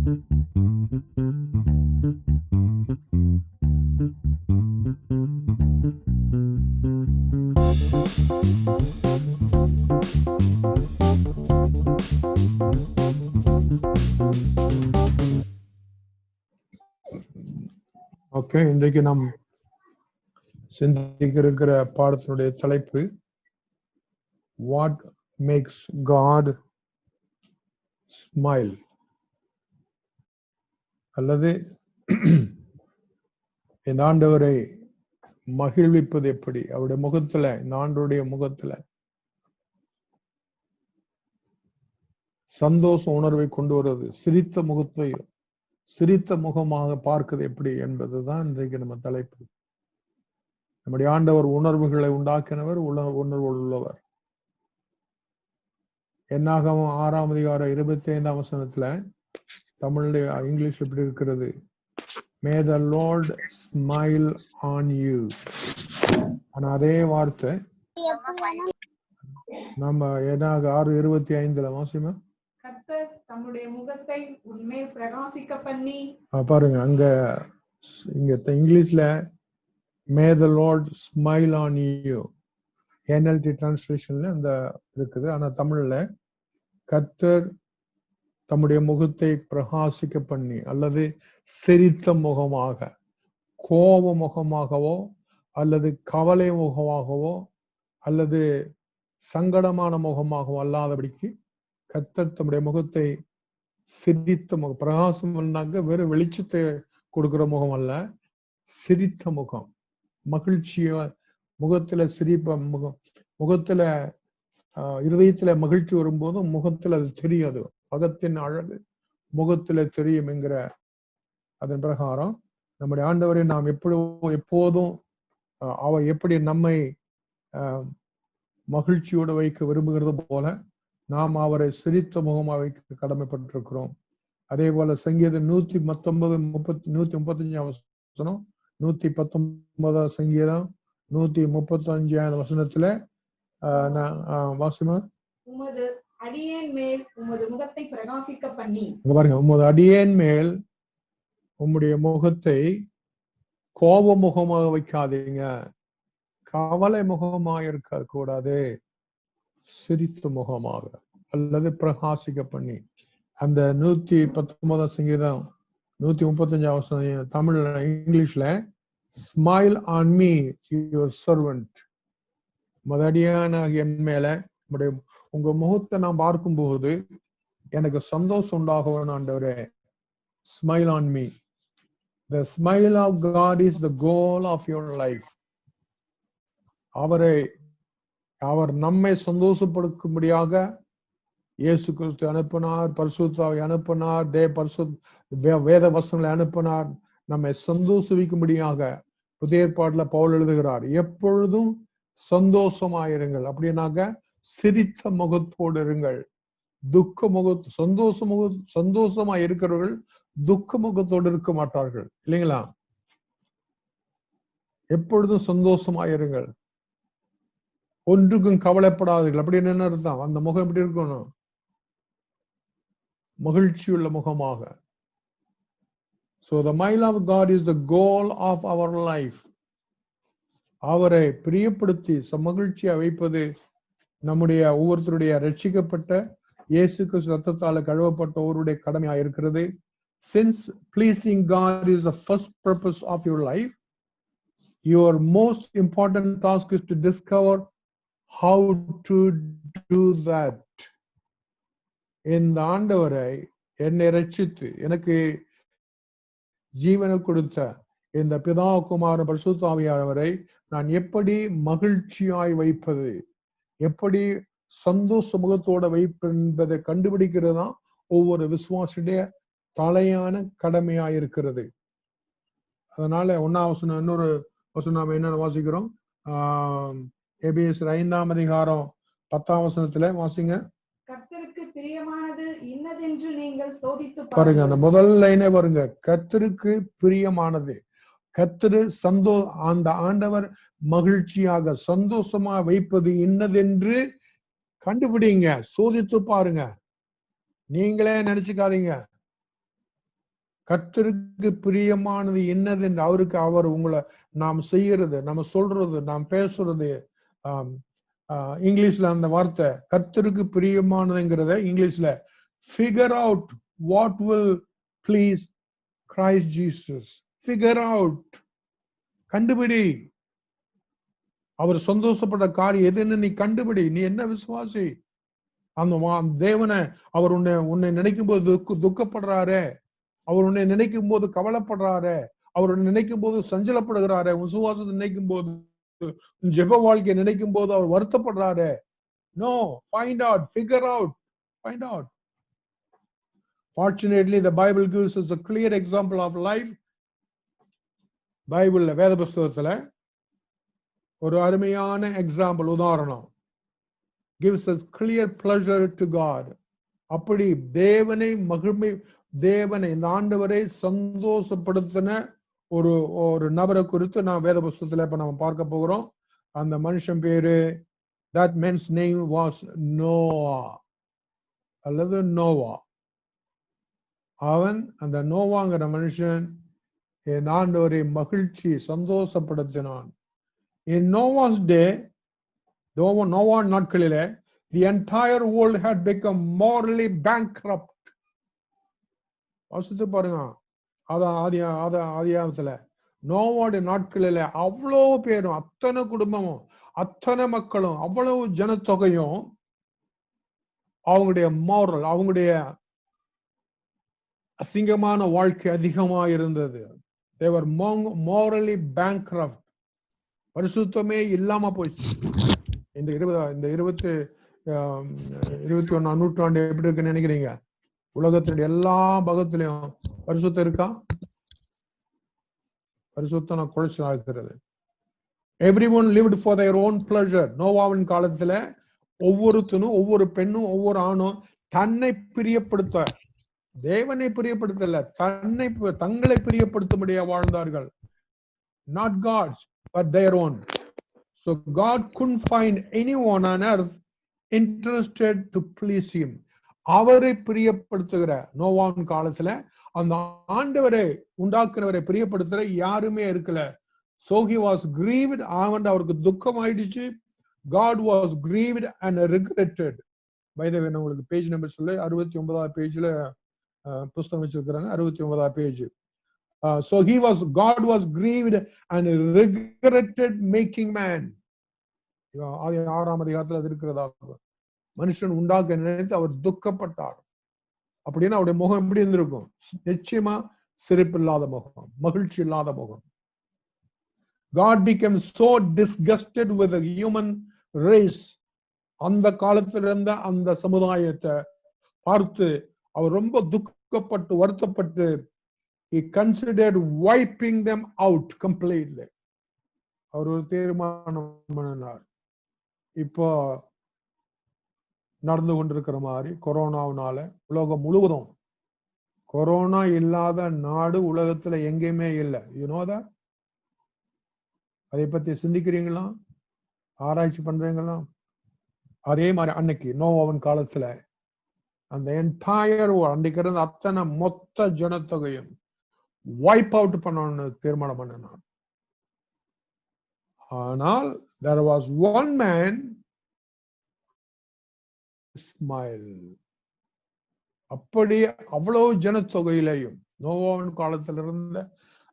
Okay, இன்றைக்கு நாம் சிந்திக்க இருக்கிற பாடத்தினுடைய தலைப்பு வாட் மேக்ஸ் காட் ஸ்மைல், அல்லது இந்த ஆண்டவரை மகிழ்விப்பது எப்படி, அவருடைய முகத்துல, இந்த ஆண்டவருடைய முகத்துல சந்தோஷ உணர்வை கொண்டு வருவது, சிரித்த முகத்தை சிரித்த முகமாக பார்க்கிறது எப்படி என்பதுதான் இன்றைக்கு நம்ம தலைப்பு. நம்முடைய ஆண்டவர் உணர்வுகளை உண்டாக்கினவர், உணர்வு உள்ளவர். என்னாகமம் 6ஆம் அதிகாரம் 25ஆம் வசனத்துல தமிழ்ல, இங்கிலீஷ்ல இப்படி இருக்கிறது, May the Lord smile on you. ஆனா அதே வார்த்தை நம்ம என்னாக 6:25 வாசிமா, கர்த்தர் தம்முடைய முகத்தை உன்மேல் பிரகாசிக்க பண்ணி. பாருங்க, அங்க இங்க இங்கிலீஷ்ல May the Lord smile on you, NLT டிரான்ஸ்லேஷன்ல அந்த இருக்குது. ஆனா தமிழ்ல கர்த்தர் தம்முடைய முகத்தை பிரகாசிக்க பண்ணி, அல்லது சிரித்த முகமாக, கோப முகமாகவோ அல்லது கவலை முகமாகவோ அல்லது சங்கடமான முகமாகவோ அல்லாதபடிக்கு கர்த்தர் தம்முடைய முகத்தை சிரித்த முகம், பிரகாசம் பண்ணாங்க, வெறும் வெளிச்சத்தை கொடுக்கிற முகம் அல்ல, சிரித்த முகம், மகிழ்ச்சிய முகத்துல சிரிப்ப முகம், முகத்துல இருதயத்துல மகிழ்ச்சி வரும்போதும் முகத்துல அது தெரியாது, அகத்தின் அழகு முகத்துல தெரியும் என்கிற அதன் பிரகாரம் நம்முடைய ஆண்டவரை நாம் எப்போதும் அவர் எப்படி நம்மை மகிழ்ச்சியோடு வைக்க விரும்புகிறது போல நாம் அவரை சிரித்த முகமாக வைக்க கடமைப்பட்டிருக்கிறோம். அதே போல சங்கீதம் 135 வசனம், 119 சங்கீதம் 135 வசனத்துல வாசிமா, உமது அடியேன் மேல் உமது முகத்தை பிரகாசிக்க பண்ணி. பாருங்க, உமது அடியேன் மேல் உம்முடைய முகத்தை கோப முகமாக வைக்காதீங்க, கவலை முகமாக இருக்க கூடாது, சிரித்த முகமாக அல்லது பிரகாசிக்க பண்ணி. அந்த 119 சங்கீதம் 135 தமிழ்ல, இங்கிலீஷ்ல smile on me your servant, மதடியான என் மேல உங்க முகத்தை நான் பார்க்கும்போது எனக்கு சந்தோஷம் உண்டாகும் ஆண்டவரே. Smile on me. The smile of God is the goal of your life. அவர் நம்மை சந்தோஷப்படுத்தும்படியாக இயேசு கிறிஸ்து அனுப்பினார், பரிசுத்தாவை அனுப்பினார், வேத வசனங்களை அனுப்பினார், நம்மை சந்தோஷிக்கும்படியாக. புதிய ஏற்பாட்டுல பவுல் எழுதுகிறார், எப்பொழுதும் சந்தோஷமாயிருங்கள், அப்படின்னாக்க சிரித்த முகத்தோடு இருங்கள். சந்தோஷமா இருக்கிறவர்கள் துக்க முகத்தோடு இருக்க மாட்டார்கள், இல்லைங்களா? எப்பொழுதும் சந்தோஷமாயிருங்கள், ஒன்றுக்கும் கவலைப்படாதீர்கள். அப்படின்னு என்ன அர்த்தம்? அந்த முகம் எப்படி இருக்கணும்? மகிழ்ச்சியுள்ள முகமாக. So the smile of God is the goal of our life. அவரை பிரியப்படுத்தி மகிழ்ச்சியா வைப்பது நம்முடைய ஒவ்வொருத்தருடைய ரட்சிக்கப்பட்ட இயேசு கிறிஸ்து ரத்தத்தால கழுவப்பட்ட ஒருவருடைய கடமையா இருக்கிறது. Since pleasing God is the first purpose of your life, your most important task is to discover how to do that. இந்த ஆண்டவரை, என்னை ரட்சித்து எனக்கு ஜீவனை கொடுத்த இந்த பிதா குமாரன் பரிசுத்த ஆவியானவரை நான் எப்படி மகிழ்ச்சியாய் வைப்பது, எப்படி சந்தோஷ முகத்தோட வைப்பு என்பதை கண்டுபிடிக்கிறது தான் ஒவ்வொரு விசுவாசியுடைய தலையான கடமையா இருக்கிறது. அதனால 1ஆம் வசனம், இன்னொரு வசனம் நாம என்னென்ன வாசிக்கிறோம்? எபேசியர் 5ஆம் அதிகாரம் 10ஆம் வசனத்துல வாசிங்க. கர்த்தருக்கு பிரியமானது இன்னதென்று நீங்கள் சோதித்து பாருங்க, அந்த முதல் லைனே பாருங்க, கர்த்தருக்கு பிரியமானது. கர்த்தரு அந்த ஆண்டவர் மகிழ்ச்சியாக சந்தோஷமா வைப்பது இன்னதென்று கண்டுபிடிங்க, சோதித்து பாருங்க. நீங்களே நினைச்சுக்காதீங்க, கர்த்தருக்கு பிரியமானது என்னது என்று அவருக்கு அவர் உங்களை நாம் செய்யறது, நம்ம சொல்றது, நாம் பேசுறது. இங்கிலீஷ்ல அந்த வார்த்தை கர்த்தருக்கு பிரியமானதுங்கிறத இங்கிலீஷ்ல figure out what will please Christ Jesus. Figure out, கண்டுபிடி. அவர் சந்தோஷப்பட்ட காரியம் எதுன்னு நீ கண்டுபிடி. நீ என்ன விசுவாசி? அந்த தேவனை அவர் உன்னை நினைக்கும் போது துக்கப்படுறாரு, அவர் உன்னை நினைக்கும் போது கவலைப்படுறாரு, அவர் நினைக்கும் போது சஞ்சலப்படுகிறாரு, விசுவாசத்தை நினைக்கும் போது, ஜெப வாழ்க்கையை நினைக்கும் போது அவர் வருத்தப்படுறாரு. No, find out, figure out, find out. Fortunately, the Bible gives us a clear example of life. பைபிள்ல வேத புஸ்தகத்துல ஒரு அருமையான எக்ஸாம்பிள், உதாரணம். Gives us clear pleasure to God. அப்படி தேவனை மகிமை, தேவனை இந்த ஆண்டவரை சந்தோஷப்படுத்தின ஒரு நபரை குறித்து நான் வேத புஸ்தகத்துல இப்ப நம்ம பார்க்க போகிறோம். அந்த மனுஷன் பேரு, that man's name was Noah அல்லது நோவா. அவன், அந்த நோவாங்கிற மனுஷன் என் ஆண்டவரை மகிழ்ச்சி சந்தோஷப்படுத்தினான். In Noah's day, நோவா நாட்களிலே, the entire world had become morally bankrupt. வாசித்து பாருங்க, ஆதியாகமத்துல நோவாவுடைய நாட்களில அவ்வளவு பேரும், அத்தனை குடும்பமும், அத்தனை மக்களும், அவ்வளவு ஜனத்தொகையும் அவங்களுடைய moral, அவங்களுடைய அசிங்கமான வாழ்க்கை அதிகமா இருந்தது. They were morally bankrupt. பரிசுத்தமே இல்லாம போயிடுச்சு. இந்த 21ஆம் நூற்றாண்டு எப்படி இருக்குன்னு நினைக்கிறீங்க? உலகத்தினுடைய எல்லா பாகத்திலையும் பரிசுத்தம் இருக்கா? பரிசுத்தம் குறைச்சல் ஆகிறது. Everyone lived for their own pleasure. நோவாவின் காலத்துல ஒவ்வொருத்தனும், ஒவ்வொரு பெண்ணும், ஒவ்வொரு ஆணும் தன்னை பிரியப்படுத்த, தேவனை பிரியப்படுத்தல, தங்களை பிரியப்படுத்தும்படியா வாழ்ந்தார்கள். Not God's, but their own. So God couldn't find anyone on earth interested to please him. அவரை பிரியப்படுத்துகிற நோவாவின் காலத்துல அந்த ஆண்டவரை உண்டாக்குனவரை பிரியப்படுத்துற யாருமே இருக்கல. So he was grieved. அவருக்கு துக்கம் ஆயிடுச்சு. God was grieved and regretted. By the way, நான் உங்களுக்கு பேஜ் நம்பர் சொல்ல, 69ஆம் பேஜ்ல புத்தகம் வச்சிருக்கிறாங்க, 69ஆம் page. So God was grieved and regretted making man. 6ஆம் அதிகாரத்துல அது இருக்கிறதா, மனுஷன் உண்டாக்க நினைத்து அவர் துக்கப்பட்டார். அப்படின்னா அவருடைய முகம் எப்படி இருந்திருக்கும்? நிச்சயமா சிரிப்பு இல்லாத முகம், மகிழ்ச்சி இல்லாத முகம். God became so disgusted with the human race. அந்த காலத்துல இருந்த அந்த சமுதாயத்தை பார்த்து அவர் ரொம்ப துக்கப்பட்டு வருத்தப்பட்டு, he considered wiping them out completely. அவர் ஒரு தீர்மானம் பண்ணினார். இப்போ நடந்து கொண்டிருக்கிற மாதிரி கொரோனாவினால உலகம் முழுவதும், கொரோனா இல்லாத நாடு உலகத்துல எங்கேயுமே இல்லை. You know that? அதை பத்தி சிந்திக்கிறீங்களா? ஆராய்ச்சி பண்றீங்களா? அதே மாதிரி அன்னைக்கு நோவாவின் காலத்துல அந்த என்டையர் அன்னைக்கு இருந்த அத்தனை மொத்த ஜனத்தொகையும் வைப் அவுட் பண்ணணும்னு தீர்மானம் பண்ணினார். ஆனால் there was one man smile. அப்படி அவ்வளவு ஜனத்தொகையிலையும், நோவாவின் காலத்துல இருந்த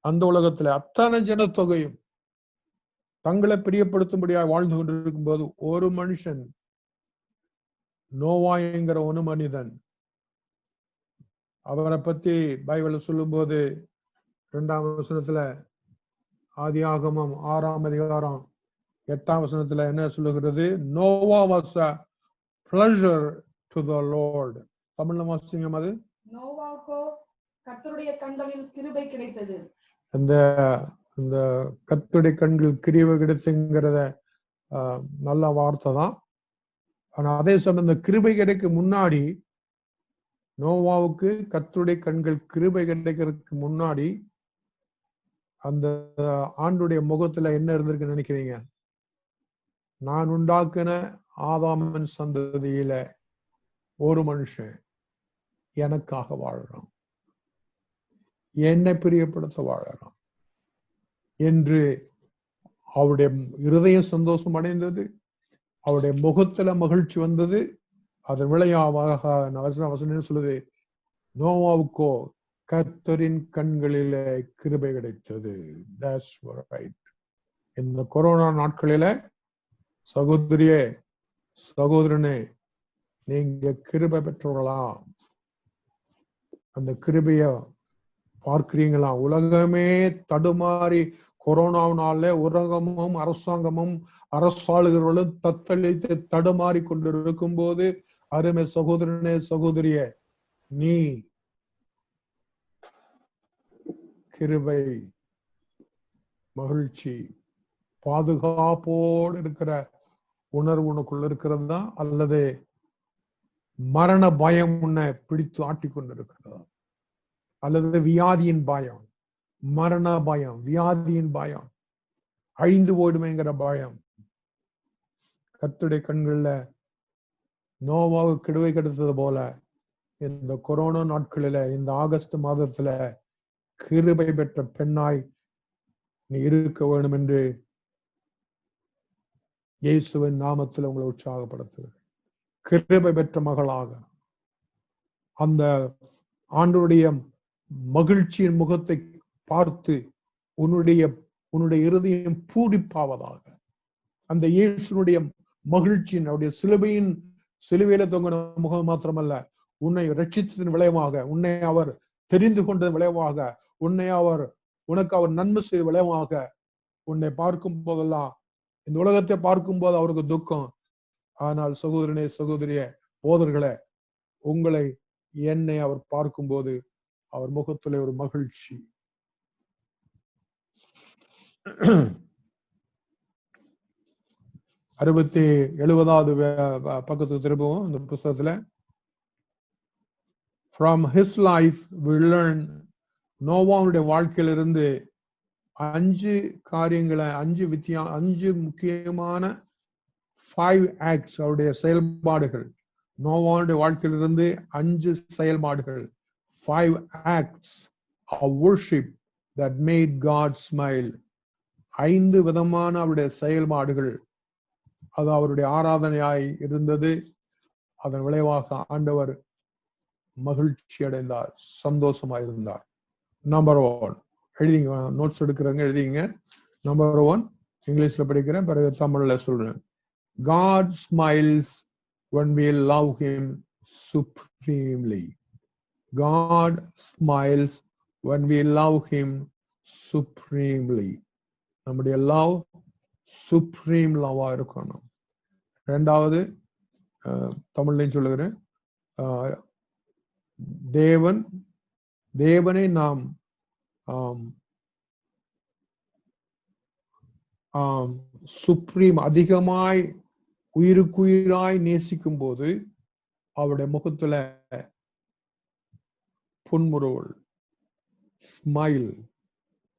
அந்த உலகத்துல அத்தனை ஜனத்தொகையும் தங்களை பிரியப்படுத்தும்படியாக வாழ்ந்து கொண்டிருக்கும் போது ஒரு மனுஷன், நோவாங்கிற ஒரு மனிதன், அவரை பத்தி பைபிள்ல சொல்லும் போது 2ஆம் வசனத்துல, ஆதியாகமம் 6ஆம் அதிகாரம் 8ஆம் வசனத்துல என்ன சொல்லுகிறது? Noah was a pleasure to the Lord. தமிழ்ல வாசிங்க. அது நோவாவுக்கோ கர்த்தருடைய கண்களில் கிருபை கிடைத்தது. இந்த கர்த்தருடைய கண்களில் கிருபை கிடைச்சுங்கிறத நல்ல வார்த்தை தான். ஆனா அதே சமயம் இந்த கிருபை கிடைக்க முன்னாடி, நோவாவுக்கு கர்த்தருடைய கண்கள் கிருபை கிடைக்கிறதுக்கு முன்னாடி அந்த ஆண்டுடைய முகத்துல என்ன இருந்திருக்குன்னு நினைக்கிறீங்க? நான் உண்டாக்குன ஆதாமின் சந்ததியில ஒரு மனுஷன் எனக்காக வாழ்றான். என்னை பிரியப்படுத்த வாழலாம் என்று அவருடைய இருதயம் சந்தோஷம் அடைந்தது. அவருடைய முகத்துல மகிழ்ச்சி வந்தது. அதன் விளைவாக வசனம் சொல்லுது, நோவாவுக்கோ கர்த்தரின் கண்களிலே கிருபை கிடைத்தது. That's right. இந்த கொரோனா நாட்களில சகோதரியே சகோதரனே, நீங்க கிருபை பெற்றவர்களா? அந்த கிருபைய பார்க்கிறீங்களா? உலகமே தடுமாறி கொரோனாவினால உலகமும் அரசாங்கமும் அரசாளுகிறவர்களும் தத்தளித்து தடுமாறி கொண்டிருக்கும் போது, அருமை சகோதரனே சகோதரியே, நீ கிருபை, மகிழ்ச்சி, பாதுகாப்போடு இருக்கிற உணர்வு உனக்குள்ள இருக்கிறதா, அல்லது மரண பயம் உன்னை பிடித்து ஆட்டிக் கொண்டிருக்கிறதா, அல்லது வியாதியின் பயம், மரண பயம், வியாதியின் பயம், அழிந்து போயிடுமேங்கிற பயம்? கர்த்தருடைய கண்கள்ல நோவாவுக்கு கிருபை கிடைத்தது போல இந்த கொரோனா நாட்களில, இந்த ஆகஸ்ட் மாதத்துல கிருபை பெற்ற பெண்ணாய் நீ இருக்க வேண்டும் என்று இயேசுவின் நாமத்தில் உங்களை உற்சாகப்படுத்துகிறேன். கிருபை பெற்ற மகளாக அந்த ஆண்டவருடைய மகிழ்ச்சியின் முகத்தை பார்த்து உன்னுடைய இருதயம் பூரிப்பாவதாக. அந்த இயேசுனுடைய மகிழ்ச்சியின், அவருடைய சிலுவையில தொங்கின முகம் மாத்திரமல்ல, உன்னை ரட்சித்ததன் விளைவாக, உன்னை அவர் தெரிந்து கொண்டதன் விளைவாக, உனக்கு அவர் நன்மை செய்த விளைவாக, உன்னை பார்க்கும் போதெல்லாம், இந்த உலகத்தை பார்க்கும் போது அவருக்கு துக்கம். ஆனால் சகோதரனே சகோதரியே போதர்களே, உங்களை என்னை அவர் பார்க்கும்போது அவர் முகத்துல ஒரு மகிழ்ச்சி. 70வது பக்கத்துக்கு திரும்பவும் இந்த புஸ்தகத்துல, from his life we learn, நோவாவுடைய வாழ்க்கையிலிருந்து 5 காரியங்களை, 5 முக்கியமான 5 acts, அவருடைய செயல்பாடுகள். நோவாவுடைய வாழ்க்கையிலிருந்து 5 செயல்பாடுகள், 5 acts of worship that made God smile. 5 விதமான அவருடைய செயல்பாடுகள், அது அவருடைய ஆராதனையாய் இருந்தது. அதன் விளைவாக ஆண்டவர் மகிழ்ச்சி அடைந்தார், சந்தோஷமாயிருந்தார். நம்பர் 1 எழுதிங்க, நோட்ஸ் எடுக்கிறவங்க எழுதிங்க. நம்பர் 1 இங்கிலீஷ்ல படிக்கிறேன், பிறகு தமிழ்ல சொல்றேன். God smiles when we love him supremely. God smiles when we love him supremely. நம்முடைய love supreme love-ஆ இருக்கணும். 2வது தமிழ்லையும் சொல்லுகிறேன், தேவனை நாம் சுப்ரீம், அதிகமாய் உயிருக்குயிராய் நேசிக்கும் போது அவருடைய முகத்துல புன்முறுவல், ஸ்மைல்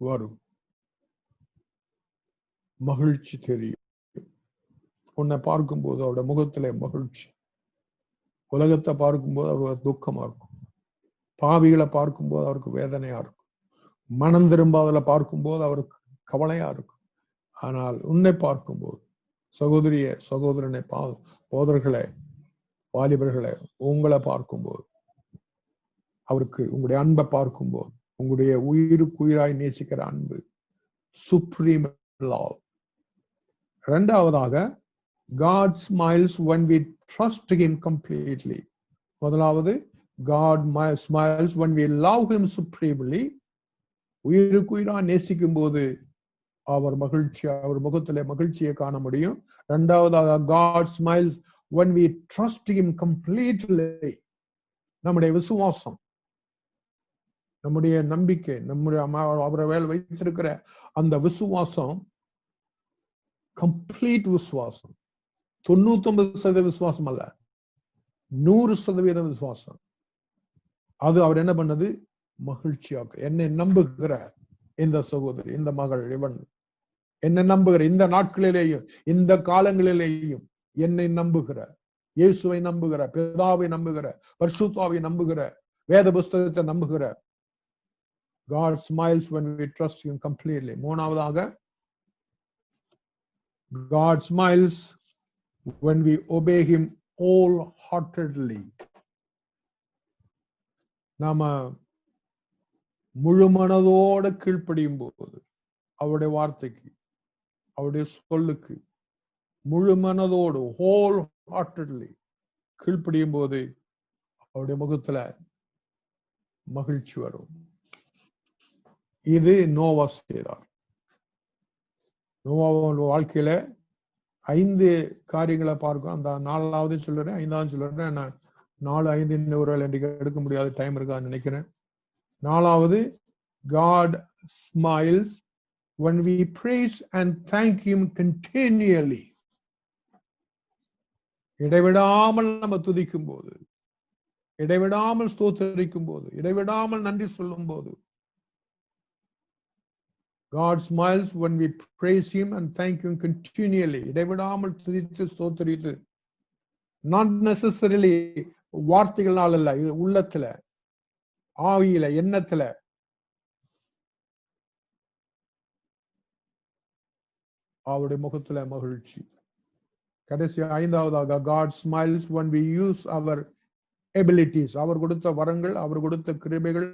வரும், மகிழ்ச்சி தெரியும். உன்னை பார்க்கும்போது அவருடைய முகத்துல மகிழ்ச்சி. உலகத்தை பார்க்கும்போது அவருக்கு துக்கமா இருக்கும், பாவிகளை பார்க்கும்போது அவருக்கு வேதனையா இருக்கும், மனம் திரும்பாதல பார்க்கும்போது அவருக்கு கவலையா இருக்கும். ஆனால் உன்னை பார்க்கும்போது, சகோதரிய சகோதரனை, போதர்களே, வாலிபர்களே, உங்களை பார்க்கும்போது, அவருக்கு உங்களுடைய அன்பை பார்க்கும்போது, உங்களுடைய உயிருக்குயிராய் நேசிக்கிற அன்பு, சுப்ரீம் லவ். 2வதாக, God smiles when we trust him completely. முதலாவது, God smiles when we love him supremely. உயிருக்குயிராய் நேசிக்கும் போது அவர் முகத்திலே மகிழ்ச்சியை காண முடியும். 2வதாக, God smiles when we trust him completely. நம்முடைய விசுவாசம், நம்முடைய நம்பிக்கை, நம்முடைய அவரை மேல் வைத்திருக்கிற அந்த விசுவாசம், கம்ப்ளீட் விசுவாசம், 99% விசுவாசம் அல்ல, 100% விசுவாசம். அது அவர் என்ன பண்ணது? மகிழ்ச்சியாக. என்னை நம்புகிற இந்த சகோதரி, இந்த மகள், இவன் என்னை நம்புகிற, இந்த நாட்களிலேயும் இந்த காலங்களிலேயும் என்னை நம்புகிற, இயேசுவை நம்புகிற, பிதாவை நம்புகிற, பரிசுத்தாவை நம்புகிற, வேத புஸ்தகத்தை நம்புகிற God smiles when we trust him completely. மூணாவதாக, God smiles when we obey him wholeheartedly. நாம முழு மனதோட கீழ்ப்படியும் போது, அவருடைய வார்த்தைக்கு, அவருடைய சொல்லுக்கு முழு மனதோடு ஹோல் ஹார்ட்டட்லி கீழ்ப்படியும் போது அவருடைய முகத்துல மகிழ்ச்சி வரும். இது நோவா செய்தார். நோவாவோட வாழ்க்கையில 5 காரியங்களை பார்க்கும். அந்த 4வது சொல்றேன், 5வது சொல்றேன். நான் 4, 5 ஒரு வேலை எடுக்க முடியாது, டைம் இருக்கான்னு நினைக்கிறேன். 4வது, God smiles when we praise and thank him continually. இடைவிடாமல் நம்ம துதிக்கும் போது, இடைவிடாமல் ஸ்தோத்திரிக்கும் போது, இடைவிடாமல் நன்றி சொல்லும் போது, God smiles when we praise him and thank him continually. இடைவிடாமல் துதித்து ஸ்தோத்திரித்து, not necessarily வார்த்தைகளால் அல்ல, உள்ளத்துல, ஆவியில, எண்ணத்துல. அவருடைய முகத்துல மகிழ்ச்சி. கடைசி 5வதாக, God smiles when we use our abilities. அவர் கொடுத்த வரங்கள், அவர் கொடுத்த கிருபைகள்,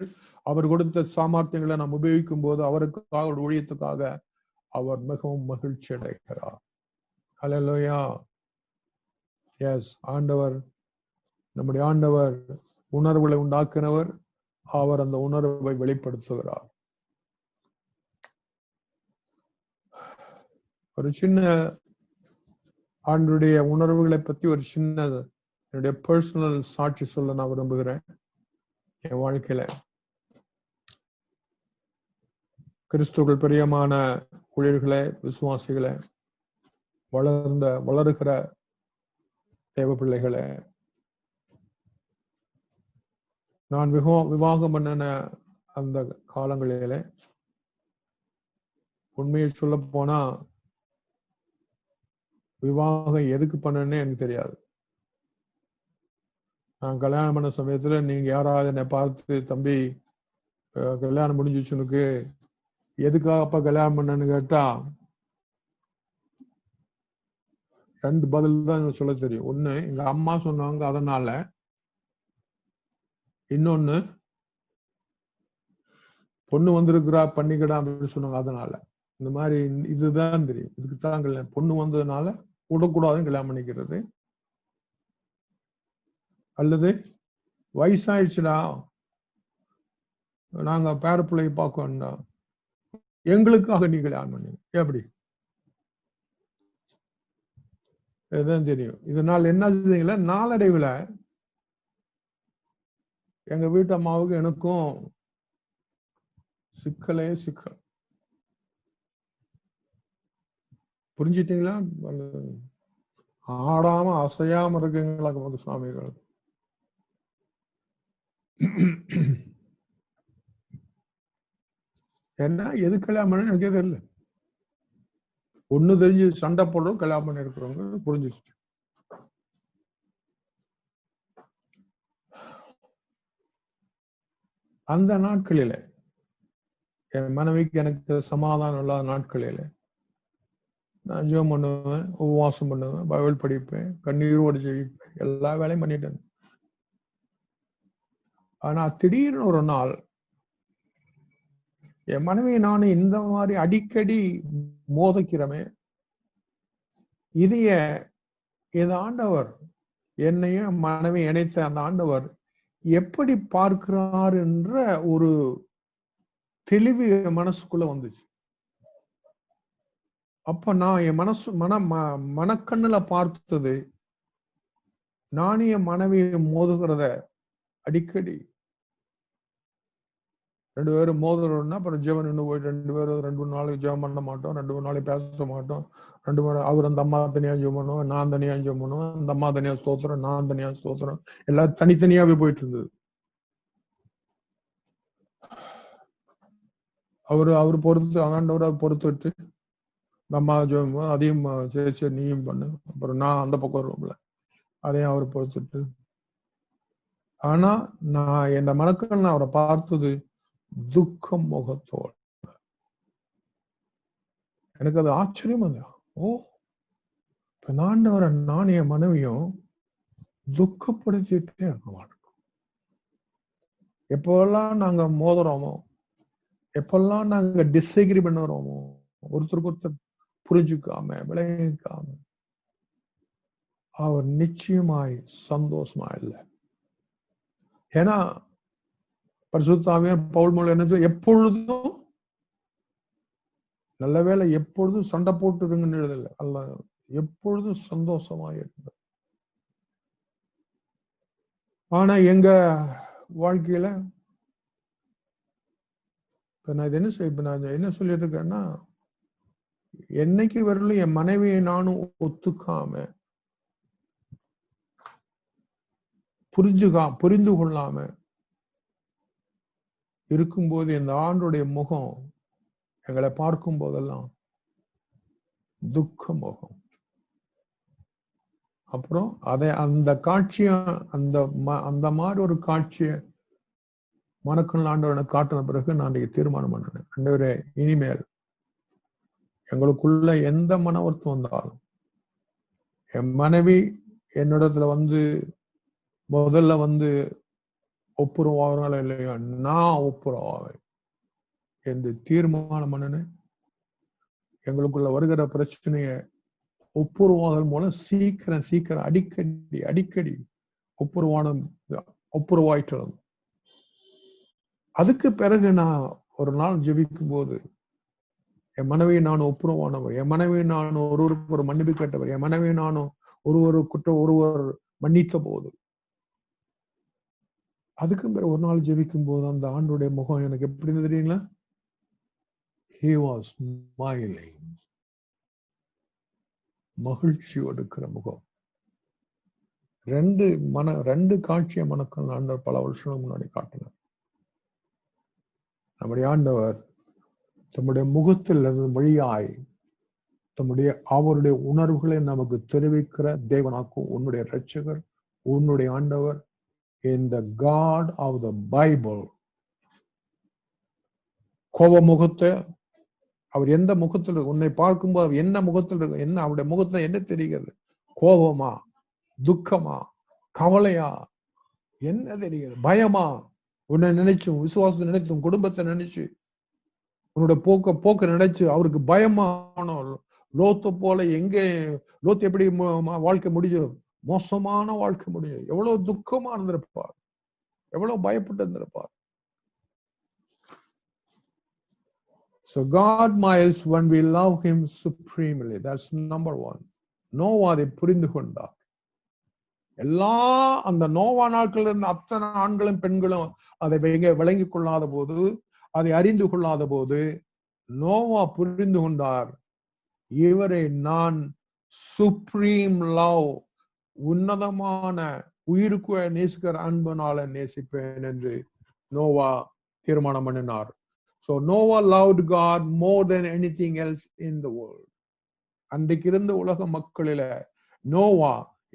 அவர் கொடுத்த சாமர்த்தியங்களை நாம் உபயோகிக்கும் போது அவருக்காக, ஊழியத்துக்காக அவர் மிகவும் மகிழ்ச்சி அடைகிறார். ஹல்லேலூயா. எஸ், ஆண்டவர், நம்முடைய ஆண்டவர் உணர்வுகளை உண்டாக்கினவர். அவர் அந்த உணர்வை வெளிப்படுத்துகிறார். ஒரு சின்ன ஆண்டுடைய உணர்வுகளை பத்தி ஒரு சின்ன என்னுடைய பர்சனல் சாட்சி சொல்ல நான் விரும்புகிறேன். என் வாழ்க்கையில கிறிஸ்துவுக்குள் பிரியமான ஊழியர்களே, விசுவாசிகளே, வளருகிற தேவ பிள்ளைகளே, நான் விவாகம் பண்ணின அந்த காலங்களிலே உண்மையை சொல்ல போனா விவாகம் எதுக்கு பண்ணனே எனக்கு தெரியாது. நான் கல்யாணம் பண்ண சமயத்துல நீங்க யாராவது என்னை பார்த்து, தம்பி கல்யாணம் முடிஞ்சிச்சு உனக்கு, எதுக்காகப்பா கல்யாணம் பண்ணன்னு கேட்டா 2 பதில் தான் சொல்ல தெரியும். ஒண்ணு, எங்க அம்மா சொன்னாங்க அதனால, இன்னொன்னு, பொண்ணு வந்திருக்கிறா பண்ணிக்கடா அப்படின்னு சொன்னாங்க அதனால. இந்த மாதிரி இதுதான் தெரியும். இதுக்குதான் கல்யாணம், பொண்ணு வந்ததுனால விடக்கூடாதுன்னு கல்யாணம் பண்ணிக்கிறது, அல்லது வயசாயிடுச்சுடா நாங்க பேர பிள்ளையை பார்க்கணும்டா எங்களுக்காக நீ கல்யாணம் பண்ணி, எப்படி, இதுதான் தெரியும். இதனால் என்ன செய்யல, நாளடைவுல எங்க வீட்டு அம்மாவுக்கு எனக்கும் சிக்கலே சிக்கல். புரிஞ்சிட்டீங்களா? ஆடாம அசையாம இருக்குங்களா சுவாமிகள்? என்ன எது கல்யாணம் பண்ண எனக்கே தெரியல. ஒண்ணு தெரிஞ்சு சண்டை போடுறோம், கல்யாணம் பண்ணி இருக்கிறவங்க புரிஞ்சிச்சு. அந்த நாட்களில என் மனைவிக்கு எனக்கு சமாதானம் இல்லாத நாட்களில நான் ஜெபம் பண்ணுவேன், உபவாசம் பண்ணுவேன், பைபிள் படிப்பேன், கண்ணீரோடு ஜெபிப்பேன், எல்லா வேலையும் பண்ணிட்டேன். ஆனா திடீர்னு ஒரு நாள் என் மனைவி நானும் இந்த மாதிரி அடிக்கடி மோதிக்கிறமே, இதைய இந்த ஆண்டவர், என்னையும் மனைவி இணைத்த அந்த ஆண்டவர் எப்படி பார்க்கிறார் என்ற ஒரு தெளிவு மனசுக்குள்ள வந்துச்சு. அப்ப நான் என் மனக்கண்ணுல பார்த்தது, நானும் என் மனைவியை மோதுகிறத அடிக்கடி 2 பேரும் மோதுறோம்னா அப்புறம் ஜெபம் நின்று போயிட்டு 2 பேரும் 2-3 நாளைக்கு ஜெபம் பண்ண மாட்டோம், 2-3 நாளைக்கு பேச மாட்டோம். 2 பேரும் அவர் அந்த அம்மா தனியா ஜெபம் பண்ணுவோம், நான் தனியா ஜெபம் பண்ணுவேன், அந்த அம்மா தனியா ஸ்தோத்திரம், நான் தனியா ஸ்தோத்திரம், எல்லாம் தனித்தனியாவே போயிட்டு இருந்தது. அவர் பொறுத்து, ஆண்டவரை பொறுத்து விட்டு அம்மா ஜெபம் அதையும் சரி நீயும் பண்ணு, அப்புறம் நான் அந்த பக்கம் வருவோம்ல அதையும் அவர் பொறுத்துட்டு. ஆனா நான் என் மனக்கண்ண அவரை பார்த்தது துக்கம் முகத்தோடு. எனக்கு அது ஆச்சரியம். ஓ, ஆண்டவரை நான் என் மனைவியும் துக்கப்படுத்திட்டே இருக்க மாட்டோம். எப்பெல்லாம் நாங்க மோதுறோமோ, எப்பெல்லாம் நாங்க டிஸ்அக்ரி பண்ணுறோமோ, ஒருத்தருக்கு ஒருத்தர் புரிஞ்சுக்காம விளைவிக்காம, அவர் நிச்சயமாய் சந்தோஷமா இல்லை. ஏன்னா பரிசுத்த ஆவியானவர் பவுல் மூலம் என்ன சொல்ல, எப்பொழுதும் நல்ல வேளை எப்பொழுதும் சண்டை போட்டு இருங்கன்னு எழுதல, அல்ல, எப்பொழுதும் சந்தோஷமா இருங்க. ஆனா எங்க வாழ்க்கையில இப்ப நான் என்ன சொல்லிட்டு இருக்கேன்னா, என்னைக்கு வரலும் என் மனைவியை நானும் ஒத்துக்காம புரிந்து கொள்ளாம இருக்கும்போது இந்த ஆண்டுடைய முகம் எங்களை பார்க்கும் போதெல்லாம் துக்க முகம். அப்புறம் அந்த காட்சிய அந்த மாதிரி ஒரு காட்சிய மனக்கண் ஆண்டவனை காட்டின பிறகு நான் தீர்மானம் பண்ணேன், ஆண்டவரே இனிமேல் எங்களுக்குள்ள எந்த மன வருத்தம் வந்தாலும் என் மனைவி என்னிடத்துல முதல்ல ஒப்புரவாகிறாள் இல்லையா, நான் ஒப்புரவாவேன் என்று தீர்மானம் பண்ணினேன். எங்களுக்குள்ள வருகிற பிரச்சனைய ஒப்புரவாதல் மூலம் சீக்கிரம் அடிக்கடி ஒப்புரவாயிட்டு. அதுக்கு பிறகு நான் ஒரு நாள் ஜெபிக்கும் போது, என் மனைவியை நான் ஒப்புரவானவர், என் மனைவியை நான் ஒருவருக்கு ஒரு மன்னிப்பு கேட்டவர், என் மனைவியை நானும் ஒருவர் மன்னித்த போது, அதுக்கு பிறகு ஒரு நாள் ஜெபிக்கும் போது அந்த ஆண்டுடைய முகம் எனக்கு எப்படி இருந்தது தெரியுங்களா? He was smiling. மகிழ்ச்சியோடு இருக்கிற முகம். ரெண்டு காட்சியை மனக்கண் ஆண்டவர் பல வருஷங்களுக்கு முன்னாடி காட்டினார். நம்முடைய ஆண்டவர் தம்முடைய முகத்தில் வழியாய் அவருடைய உணர்வுகளை நமக்கு தெரிவிக்கிற தேவனாக்கும் உன்னுடைய இரட்சகர், உன்னுடைய ஆண்டவர், in the God of the Bible. கோப முகத்தை அவர் எந்த முகத்தில் இருக்கு, உன்னை பார்க்கும்போது அவர் என்ன முகத்தில் இருக்கு, என்ன அவருடைய முகத்துல என்ன தெரிகிறது? கோபமா, துக்கமா, கவலையா, என்ன தெரிகிறது? பயமா? உன்னை நினைச்சும், விசுவாசத்தை நினைச்சும், குடும்பத்தை நினைச்சு, உன்னோட போக்க நினைச்சு அவருக்கு பயமான லோத்து போல லோத்து எப்படி வாழ்க்கை முடிஞ்சு, மோசமான வாழ்க்கை முடிஞ்சு, எவ்வளவு துக்கமா இருந்திருப்பார், எவ்வளவு பயப்பட்டு இருந்திருப்பார். So God smiles when we love him supremely. That's number one. Noah அதை புரிந்து கொண்டார். அந்த நோவா நாட்கள் இருந்த அத்தனை ஆண்களும் பெண்களும் அதை விளங்கிக் கொள்ளாத போது, அதை அறிந்து கொள்ளாத போது, நோவா புரிந்து கொண்டார், இவரை நான் சுப்ரீம் லவ், உன்னதமான உயிருக்கு நேசிக்கிற அன்பனால நேசிப்பேன் என்று நோவா தீர்மானம் பண்ணினார். So Noah loved God more than anything else in the world. அன்றைக்கு இருந்த உலக மக்களில நோவா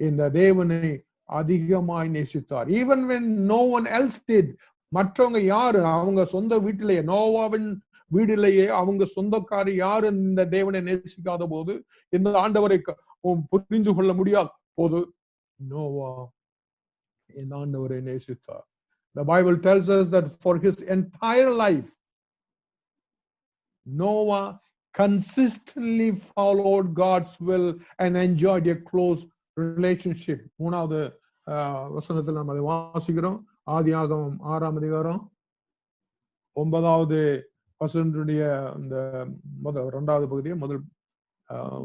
இந்த தேவனை அதிகமாய் நேசித்தார். Even when no one else did. மற்றவங்க யாரு அவங்க சொந்த வீட்டிலேயே, நோவாவின் வீட்டிலேயே அவங்க சொந்தக்காரி யாரு இந்த தேவனை நேசிக்காத போது, இந்த ஆண்டவரை புரிந்து கொள்ள முடியாத போது, நோவா இந்த ஆண்டவரை நேசித்தார். The Bible tells us that for his entire life, Noah consistently followed God's will and enjoyed a close relationship. மூணாவது வசனத்தில் நாம் அதை வாசிக்கிறோம். ஆதியாகமம் 6ஆம் அதிகாரம் 9வது வசனத்துடைய அந்த இரண்டாவது பகுதியை முதல்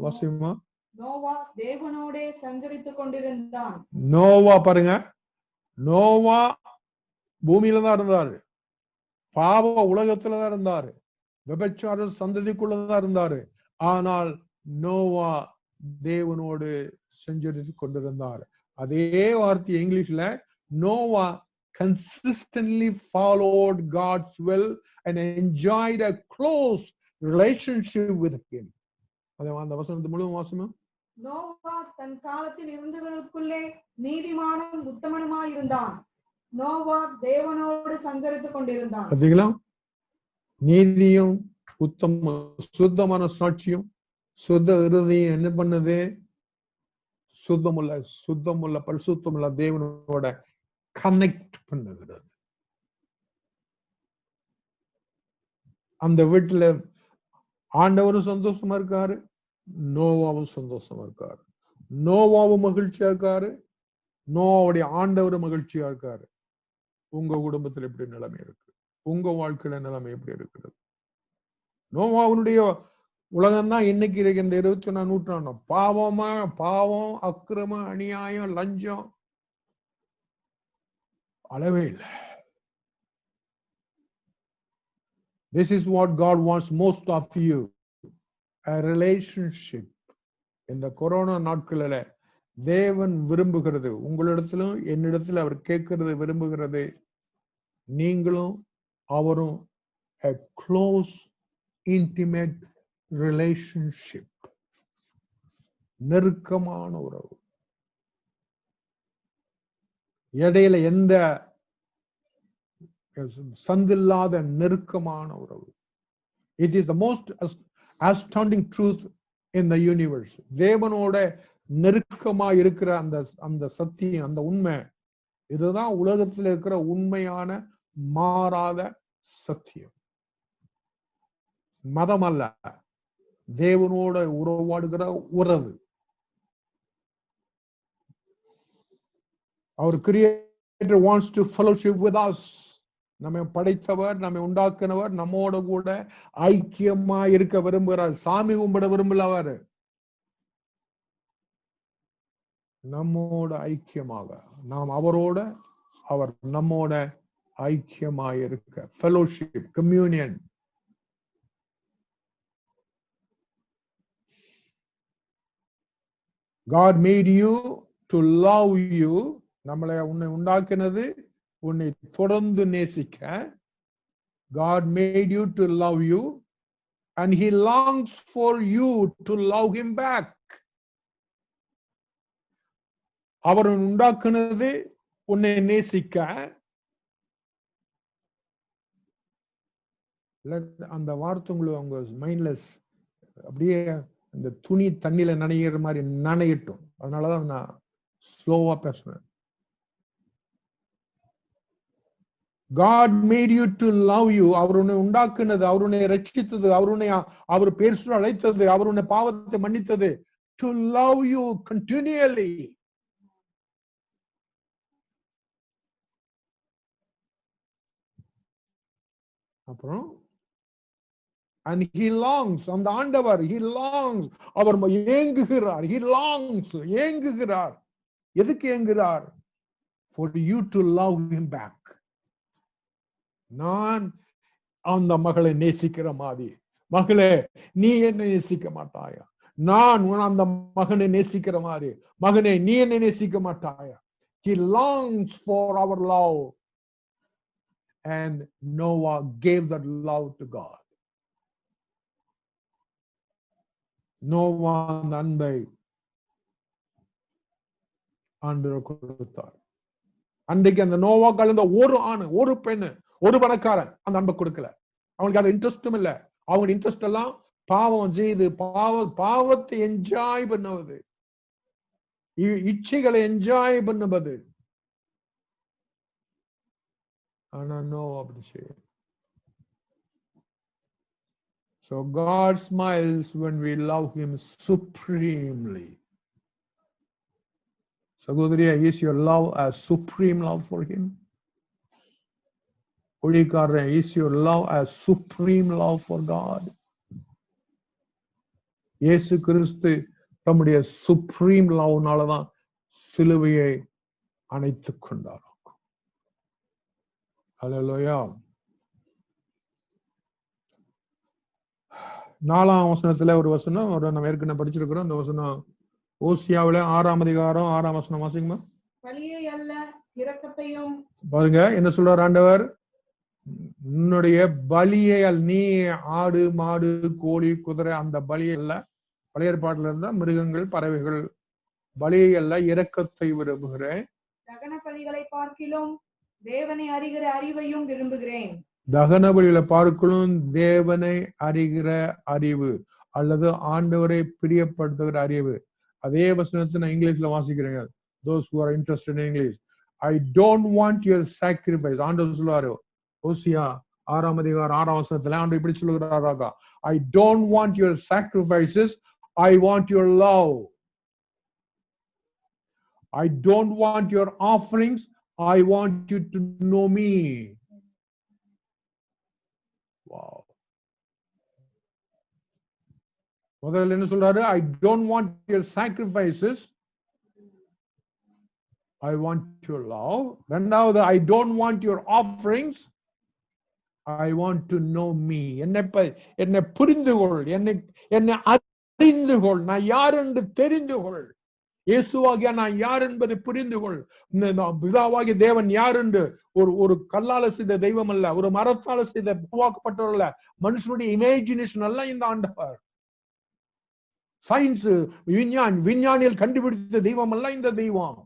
வாசிமா. நோவா தேவனோடே சஞ்சரித்துக் கொண்டிருந்தான். நோவா பாருங்க, நோவா பூமியில தான் இருந்தாரு, பாவ உலகத்துலதான் இருந்தாரு, விபச்சார சந்ததிக்குள்ளதான் இருந்தாரு. ஆனால் நோவா தேவனோடு சஞ்சரித்துக் கொண்டிருந்தார். அதே வார்த்தை இங்கிலீஷ்ல, Noah consistently followed God's will and enjoyed a close relationship with him. அந்த வசனத்தை முழுவதும் வாசிமா. நோவா தன் காலத்தில் இருந்தவர்களுக்குள்ளே நீதிமானும் உத்தமனுமாய் இருந்தான். நோவா தேவனோடு சஞ்சரித்துக் கொண்டிருந்தான். பாத்தீங்களா? நீதியும் சுத்தமான சாட்சியும் சுத்த இருதயம் என்ன பண்ணுது? சுத்தமுள்ள பரிசுத்தமுள்ள தேவனோட கனெக்ட் பண்ணுகிறது. அந்த வீட்டுல ஆண்டவரும் சந்தோஷமா இருக்காரு, நோவாவும் சந்தோஷமா இருக்காரு. நோவாவும் மகிழ்ச்சியா இருக்காரு, நோவாவுடைய ஆண்டவரும் மகிழ்ச்சியா இருக்காரு. உங்க குடும்பத்துல எப்படி நிலைமை இருக்கு? உங்க வாழ்க்கையில நிலைமை எப்படி இருக்கிறது? நோவாவுடைய உலகம் தான் இன்னைக்கு இருக்கு. இந்த 21ஆம் நூற்றாண்டு பாவம், அக்கிரமம், அநியாயம், லஞ்சம் அளவே இல்லை. This is what God wants most of you, a relationship. இந்த கொரோனா நாட்களில தேவன் விரும்புகிறது, உங்களிடத்திலும் என்னிடத்தில் அவர் கேட்கிறது, விரும்புகிறது, நீங்களும் அவரும் a close intimate relationship, நெருக்கமான உறவு. இடையில எந்த சந்தில்லாத நெருக்கமான உறவு. It is the most astounding truth in the universe. தேவனோட நெருக்கமா இருக்கிற அந்த சத்தியம், அந்த உண்மை, இதுதான் உலகத்தில் இருக்கிற உண்மையான மாறாத சத்தியம். மதம் அல்ல, தேவனோட உறவாடுகிற உறவு. Our Creator wants to fellowship with us. நம்மை படைத்தவர், நம்மை உண்டாக்குனவர் நம்மோட கூட ஐக்கியமா இருக்க விரும்புகிறார். சாமி கும்பிட விரும்பல, அவர் நம்மோட ஐக்கியமாக, நாம் அவரோட, அவர் நம்மோட ஐக்கியமாக இருக்க. Fellowship, communion. God made you to love you. உன்னை உண்டாக்கினது உன்னை தொடர்ந்து நேசிக்க. God made you to love you and he longs for you to love him back. அவர் உண்டாக்கினது உன்னை நேசிக்க. அந்த வார்த்தை உங்க மைண்ட்ல அப்படியே இந்த துணி தண்ணியில நனைகிற மாதிரி நனையட்டும். அதனாலதான் நான் ஸ்லோவா பேசுறேன். God made you to love you. அவர் உன்னை உண்டாக்குனது, அவர் உன்னை ரட்சித்தது, அவர் பேர் சொல்லி அழைத்தது, அவர் உன்னை பாவத்தை மன்னித்தது. To love you continually. அப்புறம் and he longs, அந்த ஆண்டவர் he longs, our ஏங்குகிறார், he longs, ஏங்குகிறார். எதுக்கு ஏங்குகிறார்? For you to love him back. நான் அந்த மகளை நேசிக்கிற மாதிரி, மகளே நீ என்னை நேசிக்க மாட்டாயா? நான் அந்த மகனை நேசிக்கிற மாதிரி, மகனே நீ என்னை நேசிக்க மாட்டாயா? He longs for our love. And Noah gave that love to God. Noah அந்த அன்பை ஆண்டவர் கொடுத்தார். அன்றைக்கு அந்த நோவா கலந்த ஒரு ஆண், ஒரு பெண்ணு, ஒரு பணக்காரன் அந்த அன்பை கொடுக்கல. அவங்களுக்கு அது இன்ட்ரெஸ்டும் இல்லை. அவங்க இன்ட்ரெஸ்ட் எல்லாம் பாவம் செய்து பாவத்தை என்ஜாய் பண்ணுவது, இச்சைகளை என்ஜாய் பண்ணுவது. ஆனா நோவா அப்படி செய்ய. So God smiles when we love him supremely. சகோதரியா, is your love a supreme love for him? ஒளிக்காரன், is your love a supreme love for God? இயேசு கிறிஸ்து தம்முடைய சுப்ரீம் லவ்னாலதான் சிலுவையை அணைத்துக் கொண்டார். ஹல்லேலூயா. 4ஆம் வசனத்துல ஒரு வசனம், நம்ம ஏற்கனவே படிச்சிருக்கிறோம். அந்த வசனம் ஓசியாவில 6ஆம் அதிகாரம் 6ஆம் வசனம் வாசிக்குமா? பலியை அல்ல இரக்கத்தையும். பாருங்க என்ன சொல்றார் ஆண்டவர்? உன்னுடைய பலியை, நீ ஆடு மாடு கோழி குதிரை அந்த பலியை அல்ல, பழைய ஏற்பாட்டுல இருந்தா மிருகங்கள் பறவைகள் பலியை அல்ல, இரக்கத்தை விரும்புகிறேன். தகன பலிகளை பார்க்கிலும் தேவனை அறிகிற அறிவையும் விரும்புகிறேன். தகன பலியில பார்க்கலும் தேவனை அறிகிற அறிவு அல்லது ஆண்டவரை பிரியப்படுத்துகிற அறிவு. அதே வசனத்தை நான் இங்கிலீஷ்ல வாசிக்கிறேன். those who are interested in English. I don't want your sacrifice. ஆண்டவர் சொல்லுவாரு ஓசியா 6ஆம் அதிகாரம் 6ஆம் வசனத்துல ஆண்டவர் இப்படி சொல்லுகிறாராக, I don't want your sacrifices, I want your love. I don't want your offerings, I want you to know me. Wow. முதல்ல என்ன சொல்றாரு? I don't want your sacrifices, I want your love. இரண்டாவது, I don't want your offerings, I want to know me. என்னை புரிந்து கொள், என்னை அறிந்து கொள், நான் யார் என்று தெரிந்து கொள். இயேசுவாகிய நான் யார் என்பதை புரிந்து கொள். பிதாவாகிய தேவன் யார் என்று ஒரு கல்லால செய்த தெய்வம் அல்ல, ஒரு மரத்தால செய்த உருவாக்கப்பட்டவர் அல்ல, மனுஷனுடைய இமேஜினேஷன் அல்ல இந்த ஆண்டவர். சயின்ஸ் விஞ்ஞானியில் கண்டுபிடித்த தெய்வம் அல்ல இந்த தெய்வம்.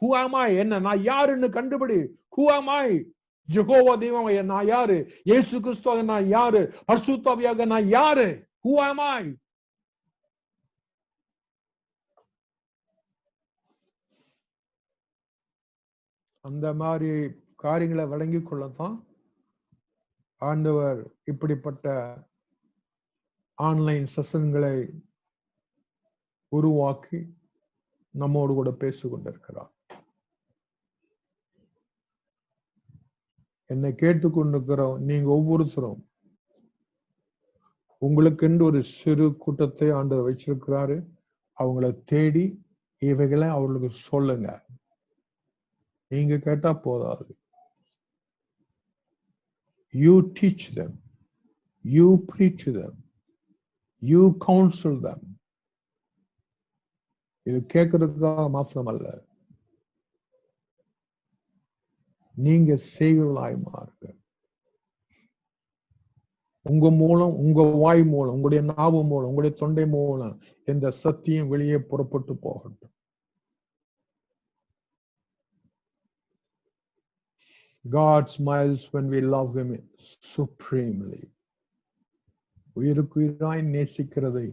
Who am I? என்ன நான் யாருன்னு கண்டுபிடி. Who am I? ஜெகோவா தெய்வம் நான் யாரு? இயேசு கிறிஸ்துவாக நான் யாரு? பரிசுத்த ஆவியாக நான் யாரு? Who am I? அந்த மாதிரி காரியங்களை வழங்கிக் கொள்ளத்தான் ஆண்டவர் இப்படிப்பட்ட ஆன்லைன் செஷன்களை உருவாக்கி நம்மோடு கூட பேசிக் கொண்டிருக்கிறார். என்னை கேட்டுக்கொண்டிருக்கிறோம் நீங்க ஒவ்வொருத்தரும் உங்களுக்கென்று ஒரு சிறு கூட்டத்தை ஆண்டவர் வச்சிருக்கிறாரு. அவங்கள தேடி இவைகளை அவர்களுக்கு சொல்லுங்க. நீங்க கேட்டா போதாது. You teach them, you preach them, you counsel them. இது கேட்கறதுக்காக மாத்திரம் அல்ல, நீங்க செய்களாய் மாறுங்க. உங்க மூலம், உங்க வாய் மூலம், உங்களுடைய நாவு மூலம், உங்களுடைய தொண்டை மூலம் இந்த சத்தியம் வெளியே புறப்பட்டு போகட்டும். God smiles when we love him supremely. உயிருக்குயிராய் நேசிக்கிறதை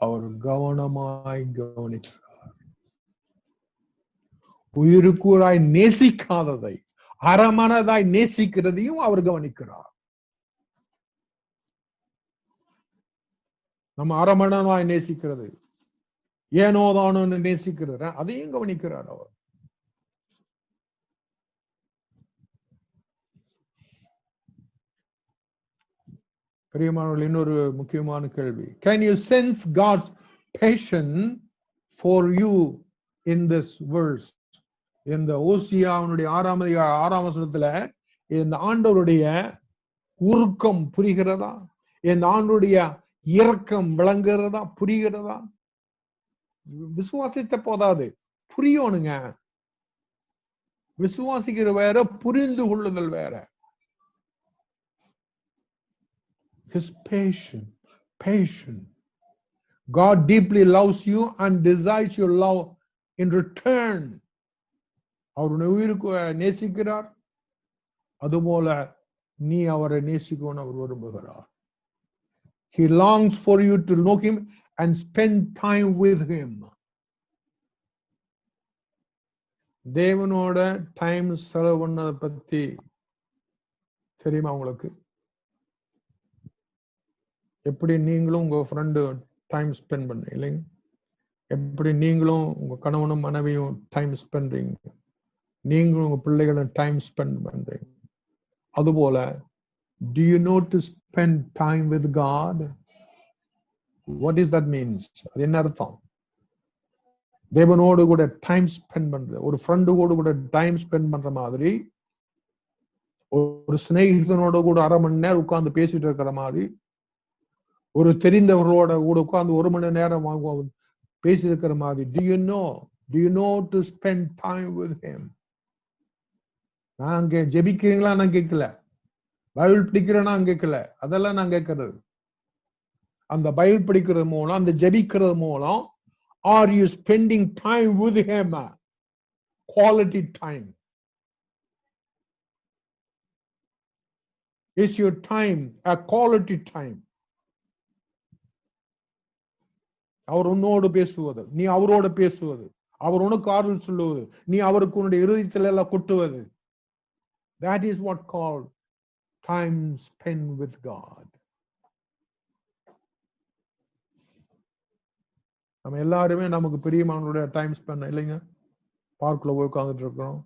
அவர் கவனமாய் கவனிக்கிறார். உயிருக்குயிராய் நேசிக்காததை அறமனதாய் நேசிக்கிறதையும் அவர் கவனிக்கிறார். நம்ம அறமனதாய் நேசிக்கிறது, ஏனோதானு நேசிக்கிறது, அதையும் கவனிக்கிறார் அவர். பிரியமானவர்கள், இன்னொரு முக்கியமான கேள்வி. Can you sense God's passion for you in this verse? இந்த ஓசியாவுடைய 6ஆம் வசனத்துல இந்த ஆண்டவருடைய உருக்கம் புரிகிறதா? இந்த ஆண்டவருடைய இரக்கம் விளங்குகிறதா? புரிகிறதா? விசுவாசித்த போதாது, புரியணுங்க. விசுவாசிக்கிற வேற, புரிந்து கொள்ளுதல் வேற. His patient. God deeply loves you and desires your love in return. அவருடைய உயிருக்கு நேசிக்கிறார், அதுபோல நீ அவரை நேசிக்கணும் அவர் விரும்புகிறார். He longs for you to know him and spend time with him. தேவனோட டைம் செலவு பண்ணதை பத்தி தெரியுமா உங்களுக்கு? எப்படி நீங்களும் உங்க ஃப்ரெண்டு டைம் ஸ்பெண்ட் பண்றீங்க இல்லைங்க? எப்படி நீங்களும் உங்க கணவனும் மனைவியும் டைம் ஸ்பெண்ட்றீங்க, நீங்களும் உங்க பிள்ளைகளும் டைம் ஸ்பெண்ட் பண்றீங்க. அதுபோல do you know to spend time with God? What is that means? அது என்ன அர்த்தம்? தேவனோடு கூட டைம் ஸ்பெண்ட் பண்றது, ஒரு ஃப்ரெண்டு கூட டைம் ஸ்பெண்ட் பண்ற மாதிரி, ஒரு சிநேகிதனோட கூட அரை மணி நேரம் உட்கார்ந்து பேசிட்டு இருக்கிற மாதிரி, ஒரு தெரிந்தவர்களோட கூட உட்கார்ந்து 1 மணி நேரம் பேசி இருக்கிற மாதிரி. Do you know to spend time with him? நான் ஜெபிக்கிறீங்களா? நான் கேட்கல. பைபிள் படிக்கிறேன்னா கேட்கல. அதெல்லாம் நான் கேட்கறது. அந்த பைபிள் படிக்கிறது மூலம், அந்த ஜெபிக்கிறது மூலம், are you spending time with him? Quality time. Is your time a quality time? அவர் உன்னோடு பேசுவது, நீ அவரோடு பேசுவது, அவர் உனக்கு ஆறுதல் சொல்லுவது, நீ அவருக்கு உன்னுடைய இருதயத்தில் எல்லாம் கொட்டுவது. That is what called time spent with God. நம்ம எல்லாருமே நமக்கு பிரியமானவருடைய டைம் ஸ்பெண்ட் இல்லைங்க. பார்க்ல போய் உட்கார்ந்துட்டு இருக்கிறோம்,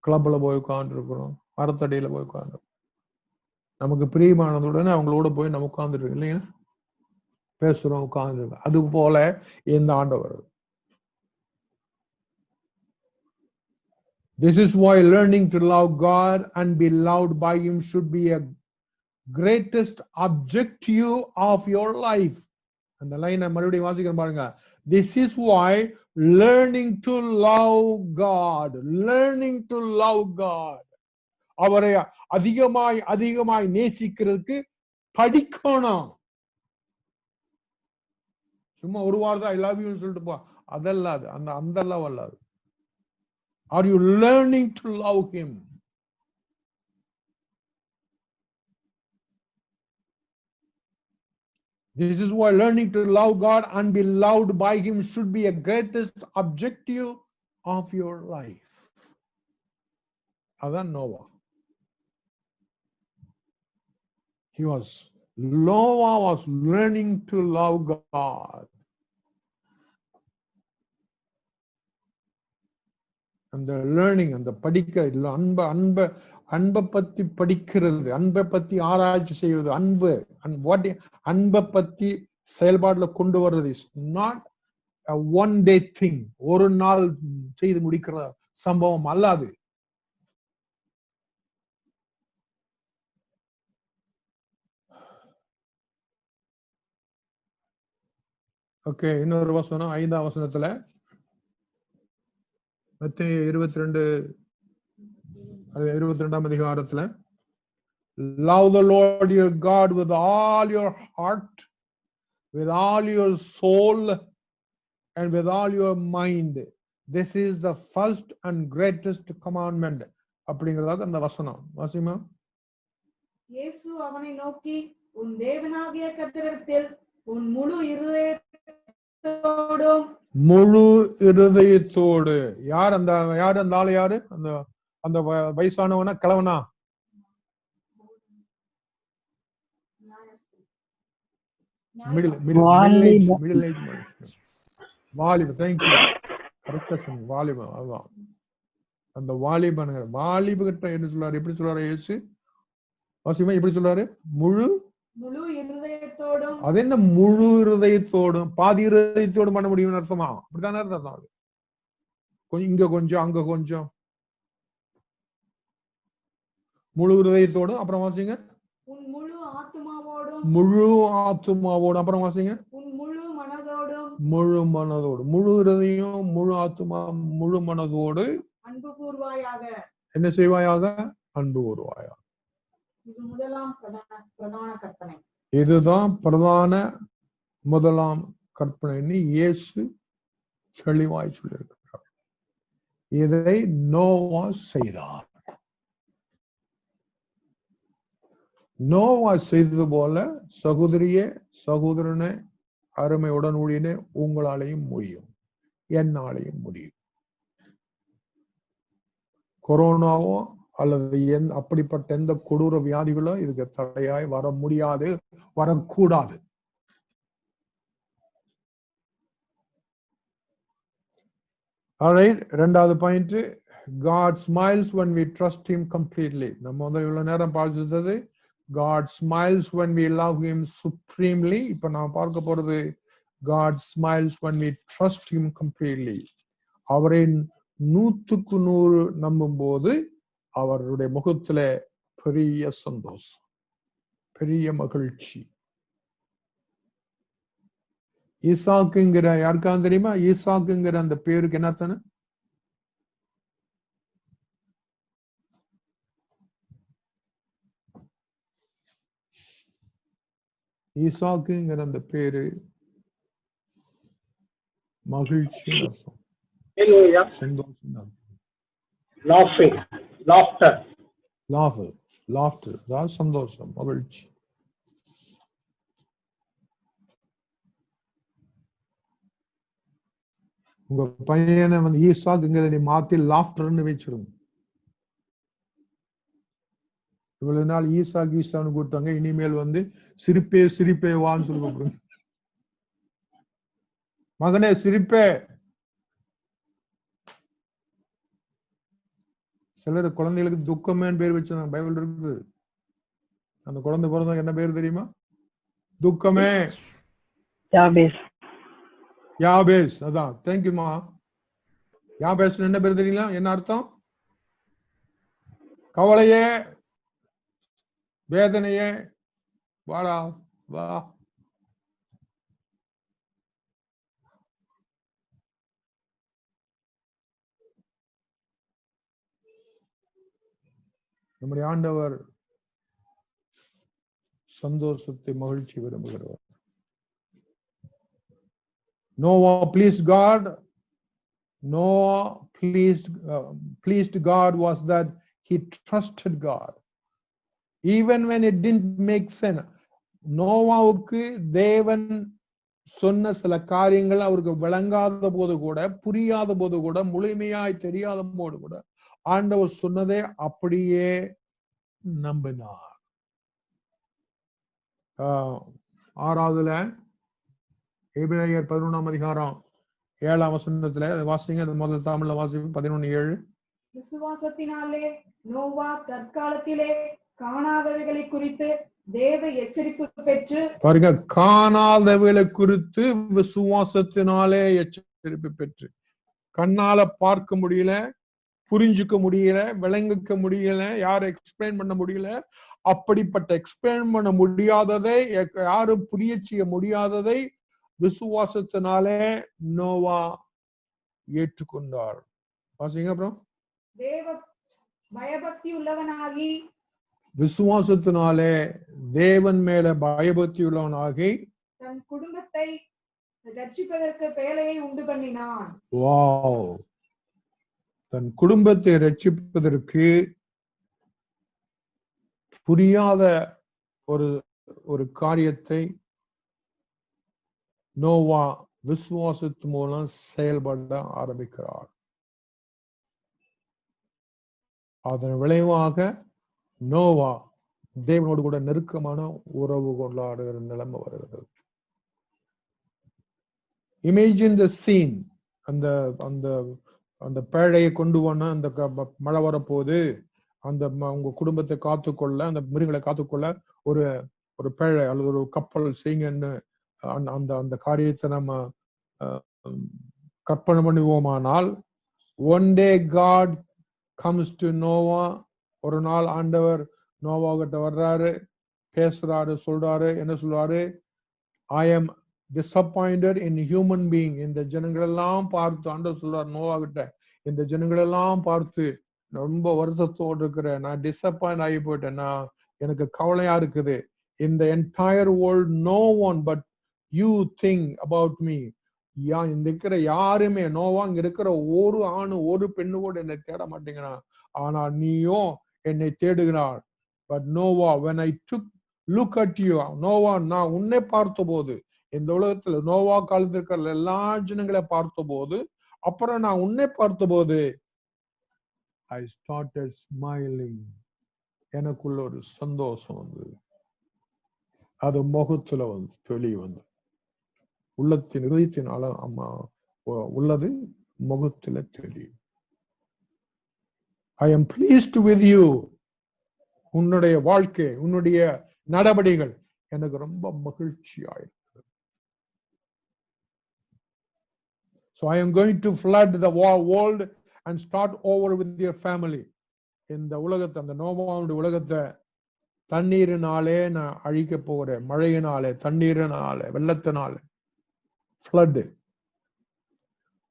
கிளப்ல போய் உட்கார்ந்துட்டு இருக்கிறோம், மரத்தடியில போய் உட்கார்ந்து நமக்கு பிரியமானதுடனே அவங்களோட போய் நம்ம உட்கார்ந்துட்டு இல்லைங்க, பேசுறோம், உட்கார்ந்து. அது போல இந்த ஆண்டவர். This is why learning to love God and be loved by Him should be a greatest objective of your life. அந்த லைனை மறுபடியும் வாசிக்கிறேன் பாருங்க. This is why learning to love God, learning to love God, அவரை அதிகமாய் அதிகமாய் நேசிக்கிறதுக்கு படிக்கணும். சும்மா ஒரு வார்த்தை ஐ லவ் யூ சொல்லிட்டு போ, அதெல்லாம் அந்த லவ் அல்லாது. Are you learning to love Him? This is why learning to love God and be loved by Him should be a greatest objective of your life. Adan Noah. Noah was learning to love God. அந்த learning, அந்த படிக்க, அன்பை பத்தி படிக்கிறது, அன்பை பத்தி ஆராய்ச்சி செய்வது, அன்பை பத்தி செயல்பாடுல கொண்டு வர்றது is not a one day thing. ஒரு நாள் செய்து முடிக்கிற சம்பவம் அல்லாது. ஓகே, இன்னொரு வசனம் 5ஆம் வசனத்துல, மத்தேயு 22ஆம் அதிகாரத்துல, love the Lord your God with all your heart, with all your soul and with all your mind. This is the first and greatest commandment. அப்படிங்கறதாக அந்த வசனம் வாசிமா. இயேசு அவனை நோக்கி, உன் தேவனாகிய கர்த்தரிடத்தில் உன் முழு இருதயத்தோடு. யார் அந்த ஆளு? யாரு அந்த வயசானவனா கிழவனா? மிடில் ஏஜ் வாலிபன். தேங்க்யூ, வாலிபன். அதுதான் அந்த வாலிபகிட்ட என்ன சொல்றாரு? எப்படி சொல்றாரு இயேசு? வாசிமா எப்படி சொல்றாரு? முழு இருதயத்தோடும். அது என்ன முழு இருதயத்தோடும்? பாதி இருதயத்தோடும் பண்ண முடியும்னு அர்த்தமா? அப்படித்தானே அர்த்தம். அது இங்க கொஞ்சம் அங்க கொஞ்சம். முழு இருதயத்தோடும். அப்புறம் வாசிங்க, முழு ஆத்துமாவோடும். அப்புறம் வாசிங்க, முழு மனதோடு. முழு இருதயம், முழு ஆத்துமா, முழு மனதோடு அன்பு கூர்வாயாக. என்ன செய்வாயாக? அன்பு கூர்வாயாக. இதுதான் பிரதான முதலாம் கற்பனை இயேசு தெளிவாய் சொல்லியிருக்கிறார். இதை நோவா செய்தார். நோவா செய்தது போல சகோதரியே, சகோதரனே, அருமை உடனூழியனே, உங்களாலையும் முடியும், என்னாலையும் முடியும். கொரோனாவோ அல்லது அப்படிப்பட்ட எந்த கொடூர வியாதிகளோ இதுக்கு தடையாய் வர முடியாது, வரக்கூடாது. Alright, இரண்டாவது point, God smiles when we trust Him completely. நம்ம இவ்வளவு நேரம் பார்த்தது God smiles when we love Him supremely. இப்ப நான் பார்க்க போறது God smiles when we trust Him completely. அவரை 100% நம்பும் போது அவருடைய முகத்துல பெரிய சந்தோஷம், பெரிய மகிழ்ச்சி. ஈசாக்குங்கிற யாருக்காவது தெரியுமா? ஈசாக்குங்கிற அந்த பேருக்கு என்னத்தானே? ஈசாக்குங்கிற அந்த பேரு மகிழ்ச்சி, சந்தோஷம். Laughter. laughter, அதாவது சந்தோஷம், மகிழ்ச்சி. உங்க பையனை வந்து ஈசாக்குங்கிறத மாத்தி லாஃப்டர்னு வச்சிருங்க. இவ்வளவு நாள் ஈசான்னு கூப்பிட்டாங்க, இனிமேல் வந்து சிரிப்பே சிரிப்பே வான்னு சொல்லி கூப்பிடுங்க. மகனே சிரிப்பே. சிலர் குழந்தைகளுக்கு துக்கமேன்னு பேர் வச்சாங்க, பைபிள் இருக்கு. அந்த குழந்தை பிறந்தவங்க என்ன பேர் தெரியுமா? துக்கமே. யாபேஸ். அதான். தேங்க்யூமா. யாபேஸ் என்ன பேர் தெரியல? என்ன அர்த்தம்? கவலையே, வேதனையே, வாடா வா. நம்முடைய ஆண்டவர் சந்தோஷத்தை, மகிழ்ச்சி விரும்புகிறவர். Noah pleased God. Noah pleased God was that he trusted God even when it didn't make sense. நோவாவுக்கு தேவன் சொன்ன சில காரியங்கள் அவருக்கு விளங்காத போது கூட, புரியாத போது கூட, முழுமையாய் தெரியாத போது கூட ஆண்டவர் சொன்னதை அப்படியே நம்பினார். 6வதுல எபிரேயர் 11ஆம் அதிகாரம் 7ஆம் வசனத்துல வாசிங்க. முதல் தமிழ்ல வாசிங்க. 11:7. விசுவாசத்தினாலே நோவா தற்காலத்திலே காணாதவைகளை குறித்து தேவ எச்சரிப்பு பெற்று, பாருங்க, காணாதவைகளை குறித்து விசுவாசத்தினாலே எச்சரிப்பு பெற்று. கண்ணால பார்க்க முடியல, புரிஞ்சுக்க முடியல, விளங்கிக்க முடியல, யாரும் எக்ஸ்பிளைன் பண்ண முடியல. அப்படிப்பட்ட எக்ஸ்பிளைன் பண்ண முடியாததை, யாரும் புரிய செய்ய முடியாததை விசுவாசத்தினாலே நோவா ஏற்றுக்கொண்டார். வாசிங்க அப்புறம். தேவ பயபக்தி உள்ளவனாகி, விசுவாசத்தினாலே தேவன் மேல பயபக்தி உள்ளவனாகி தன் குடும்பத்தை ரட்சிப்பதற்கு பேழையை உண்டு பண்ணினான். வாவ். தன் குடும்பத்தை ரட்சிப்பதற்கு புரியாத ஒரு காரியத்தை நோவா விசுவாசத்து மூலம் செயல்பட ஆரம்பிக்கிறார். அதன் விளைவாக நோவா தேவனோடு கூட நெருக்கமான உறவு கொண்டாடுகிற நிலைமை வருகிறது. Imagine the scene. அந்த அந்த அந்த பேழையை கொண்டு போன அந்த மழை வரப்போது, அந்த உங்க குடும்பத்தை காத்துக்கொள்ள, அந்த மிருகங்களை காத்துக்கொள்ள ஒரு ஒரு பேழை அல்லது ஒரு கப்பல் செய்யுங்கன்னு அந்த அந்த காரியத்தை நம்ம கற்பனை பண்ணுவோமானால், one day God comes to Noah. ஒரு நாள் ஆண்டவர் நோவா கிட்ட வர்றாரு, பேசுறாரு, சொல்றாரு. என்ன சொல்றாரு? I am disappointed in human being. இந்த ஜனங்களெல்லாம் பார்த்து ஆண்டவர் சொல்றார் நோவா கிட்ட, இந்த ஜனங்களெல்லாம் பார்த்து ரொம்ப வருத்தத்தோடு இருக்கிறேன், நான் டிசப்பாயிண்ட் ஆகி போயிட்டேன், நான் எனக்கு கவலையா இருக்குது. in the entire world no one but you think about me. இந்த இருக்கிற யாருமே, நோவா இங்க இருக்கிற ஒரு ஆணு ஒரு பெண்ணு கூட என்னை தேட மாட்டேங்கிறான், ஆனா நீயும் என்னை தேடுகிறார். but Noah, when I took look at you, Noah, நான் உன்னை பார்த்த போது, இந்த உலகத்துல நோவா காலத்தில் இருக்கிற எல்லா ஜனங்களை பார்த்த போது, அப்புறம் நான் உன்னை பார்த்த போது, I started smiling. எனக்குள்ள ஒரு சந்தோஷம் வந்தது. அது முகத்துல வந்து வெளியே வந்து, உள்ளத்தின் இதயத்தின் உள்ளது முகத்துல தெரியும். I am pleased with you. உன்னுடைய வாழ்க்கை, உன்னுடைய நடவடிக்கைகள் எனக்கு ரொம்ப மகிழ்ச்சியாயிருக்கு. So I am going to flood the world and start over with your family. இந்த உலகத்தை, அந்த நோவாவுடைய உலகத்தை தண்ணீரினாலே நான் அழிக்க போகிறேன். மழையினாலே, தண்ணீரினாலே, வெள்ளத்தினாலே, flood.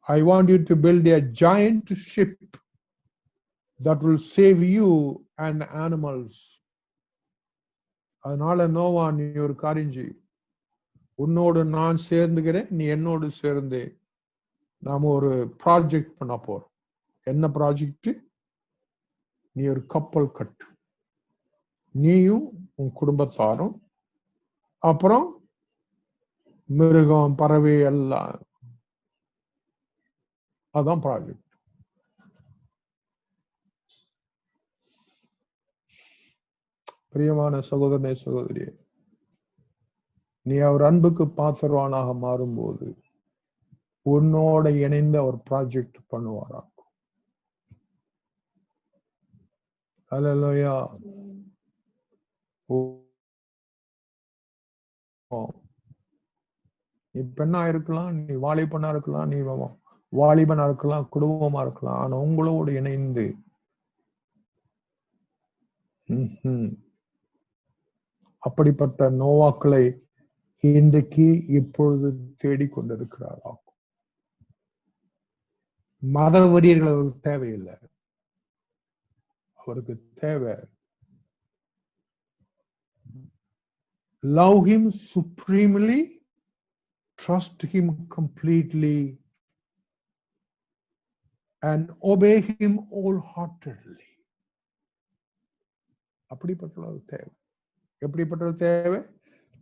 I want you to build a giant ship that will save you and animals. அதனால நோவா, நீ ஒரு காரியம் செய், உன்னோடு நான் சேர்ந்துக்கிறேன், நீ என்னோடு சேர்ந்து நாம ஒரு ப்ராஜெக்ட் பண்ண போறோம். என்ன ப்ராஜெக்ட்? நீ ஒரு கப்பல் கட்டு. நீயும் உன் குடும்பத்தாரும், அப்புறம் மிருகம், பறவை எல்லாம். அதான் ப்ராஜெக்ட். பிரியமான சகோதரனே, சகோதரியே, நீ அவர் அன்புக்கு பாத்திரவானாக மாறும்போது உன்னோட இணைந்து அவர் ப்ராஜெக்ட் பண்ணுவாராம். அல்லேலூயா. நீ பெண்ணா இருக்கலாம், நீ வாலிபனா இருக்கலாம், நீ வாலிபனா இருக்கலாம், குடும்பமா இருக்கலாம். ஆனா உங்களோடு இணைந்து அப்படிப்பட்ட நோவாக்களை இன்றைக்கு இப்பொழுது தேடிக்கொண்டிருக்கிறாராம். மத வெறியர்கள் அவருக்கு தேவையில்லை. அவருக்கு தேவை love him supremely, trust him completely, and obey him wholeheartedly. அப்படிப்பட்ட தேவை. எப்படிப்பட்ட தேவை?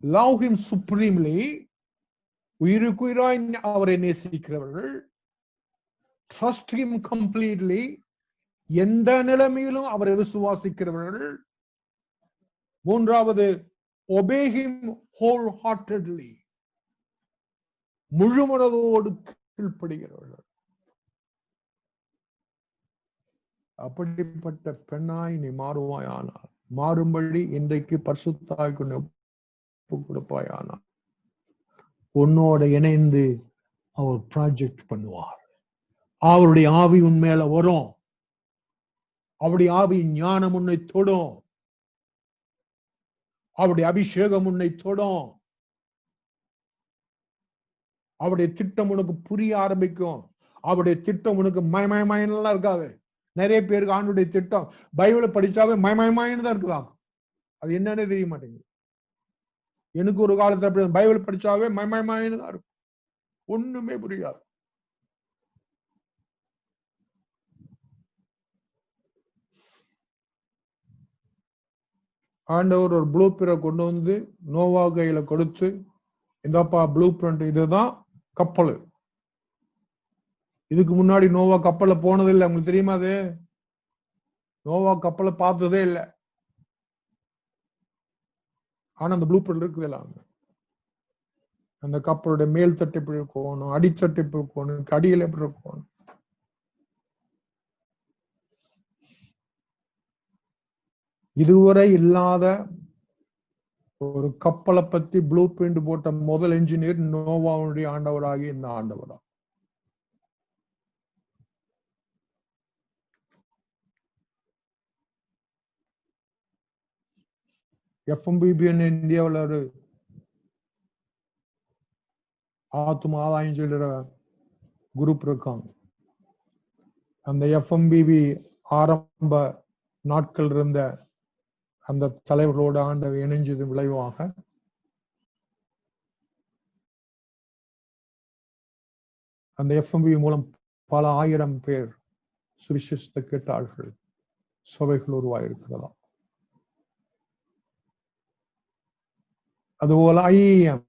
love him supremely, உயிருக்குயிராய் அவரை நேசிக்கிறவர்கள். trust him completely, எந்த நிலைமையிலும் அவரை விசுவாசிக்கிறவர்கள். மூன்றாவது, obey him wholeheartedly, முழு மனதோடு கீழ்ப்படுகிறவர்கள். அப்படிப்பட்ட பெண்ணாய் நீ மாறுவாயானால், மாறும்படி இன்றைக்கு பரிசுத்தாய் கொண்டு ஒப்பு கொடுப்பாயானால், உன்னோட இணைந்து அவர் ப்ராஜெக்ட் பண்ணுவார். அவருடைய ஆவி உன் மேல வரும். அவருடைய ஆவி ஞானம் உன்னை தொடும். அவருடைய அபிஷேகம் உன்னை தொடும். அவருடைய திட்டம் உனக்கு புரிய ஆரம்பிக்கும். அவருடைய திட்டம் உனக்கு மயமயமாயெல்லாம் இருக்காது. நிறைய பேருக்கு ஆண்டுடைய திட்டம் பைபிளை படிச்சாவே மயமயமாயின்னு தான் இருக்கலாம். அது என்னன்னு தெரிய மாட்டேங்குது. எனக்கு ஒரு காலத்துல அப்படி பைபிள் படிச்சாவே மயமயமாயின்னு தான் இருக்கும். ஒண்ணுமே புரியாது. ஆண்டவர் ஒரு ப்ளூ பிரிண்டை கொண்டு வந்து நோவா கையில கொடுத்து, இந்தப்பா ப்ளூ பிரிண்ட், இதுதான் கப்பல். இதுக்கு முன்னாடி நோவா கப்பல்ல போனது இல்லை. உங்களுக்கு தெரியுமா? அது நோவா கப்பலை பார்த்ததே இல்லை. ஆனா அந்த ப்ளூ பிரிண்ட் இருக்குது எல்லாம். அந்த கப்பலுடைய மேல் தட்டு எப்படி இருக்கணும், அடித்தட்டு எப்படி இருக்கணும், அடியில் எப்படி இருக்கணும். இதுவரை இல்லாத ஒரு கப்பலை பத்தி ப்ளூ பிரிண்ட் போட்ட முதல் என்ஜினியர் நோவாவுடைய ஆண்டவராகி இந்த ஆண்டவரா. FMBBN இந்தியாவில் ஒரு ஆத்தும ஆதாயம் சொல்ற குரூப் இருக்காங்க. அந்த FMBB ஆரம்ப நாட்கள் இருந்த அந்த தலைவர்களோட ஆண்டவர் இணைஞ்சது விளைவாக அந்த FMBB மூலம் பல ஆயிரம் பேர் சுவிசேஷத்தை கேட்டார்கள். சபைகள் உருவாயிருக்கிறதா. அதுபோல IEM,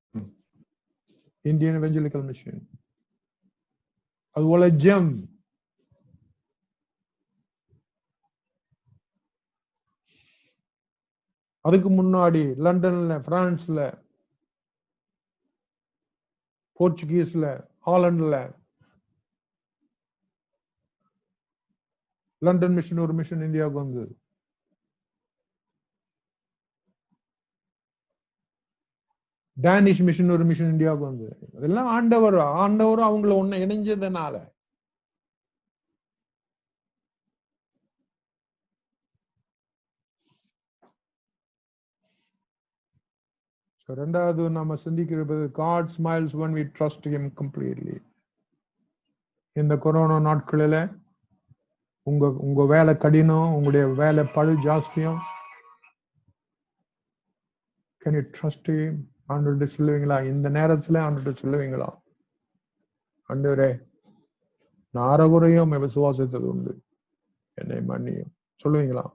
இந்தியன் எவெஞ்சலிக்கல் மிஷன், அதுபோல ஜெம், அதுக்கு முன்னாடி லண்டன்ல, பிரான்ஸ்ல, போர்ச்சுகீஸ்ல, ஹாலண்ட்ல லண்டன் மிஷன் ஒரு மிஷன் இந்தியாவுக்கு வந்தது. டேனிஷ் மிஷன் ஒரு மிஷன் இந்தியாவுக்கு வந்தது. அதெல்லாம் ஆண்டவர் அவங்கள ஒண்ணு இணைஞ்சதுனால. ரெண்டாவது நாம சிந்திக்கிறது, God smiles when we trust him completely. இந்த கொரோனா நாட்களில உங்க வேலை கடினம், உங்களுடைய வேலை பழு ஜாஸ்தியம். Can you trust him? ஆண்டவர்கிட்ட சொல்லுவீங்களா? இந்த நேரத்துல ஆண்டவர்கிட்ட சொல்லுவீங்களா? ஆண்டவரே, நான் அறகுறையும் விசுவாசித்தது உண்டு, என்னை மன்னியும். சொல்லுவீங்களா?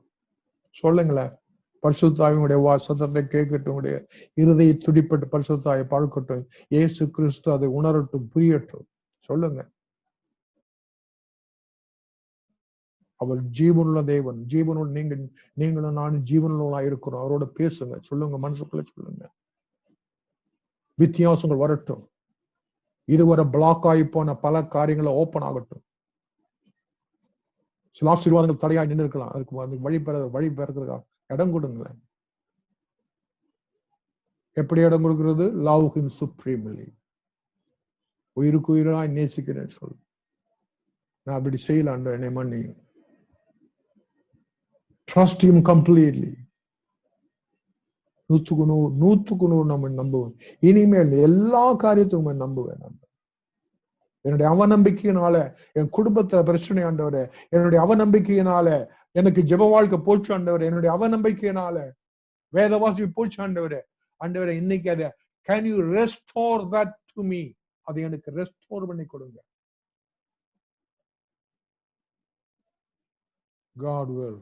சொல்லுங்களேன். பரிசுத்தாவினுடைய சத்தத்தை கேட்கட்டும், உடைய இருதய துடிப்பட்டு பரிசுத்தாயை பார்க்கட்டும். இயேசு கிறிஸ்து அதை உணரட்டும், புரியட்டும். சொல்லுங்க. அவர் ஜீவனுள்ள தேவன். ஜீவனுள்ள நீங்களும் நானும் ஜீவனுள்ளா இருக்கிறோம். அவரோட பேசுங்க, சொல்லுங்க, மனசுக்குள்ள சொல்லுங்க. வித்தியாசங்கள் வரட்டும். இதுவரை பிளாக் ஆகி போன பல காரியங்களை ஓபன் ஆகட்டும். சில ஆசீர்வாதங்கள் தடையா நின்று இருக்கலாம். அதுக்கு வழி பெறதுக்காக இடம் கொடுங்களேன். எப்படி இடம் கொடுக்கிறது? Love him supremely. உயிருக்கு உயிராய் நேசிக்கிறேன் சொல்லு. நான் அப்படி செய்யலான், என்னை மன்னி. Trust him completely. 100% நம்ம நம்புவேன். இனிமேல் எல்லா காரியத்துக்கும் நம்புவேன். என்னுடைய அவநம்பிக்கையினால என் குடும்பத்துல பிரச்சனை ஆண்டவரே, என்னுடைய அவநம்பிக்கையினால எனக்கு ஜெப வாழ்க்கை போச்சு ஆண்டவரே, என்னுடைய அவநம்பிக்கையினால வேதவாசி போச்சு ஆண்டவரே. ஆண்டவரே, இன்னைக்கு அதை can you restore that to me? அதை எனக்கு ரெஸ்டோர் பண்ணி கொடுங்க. God will.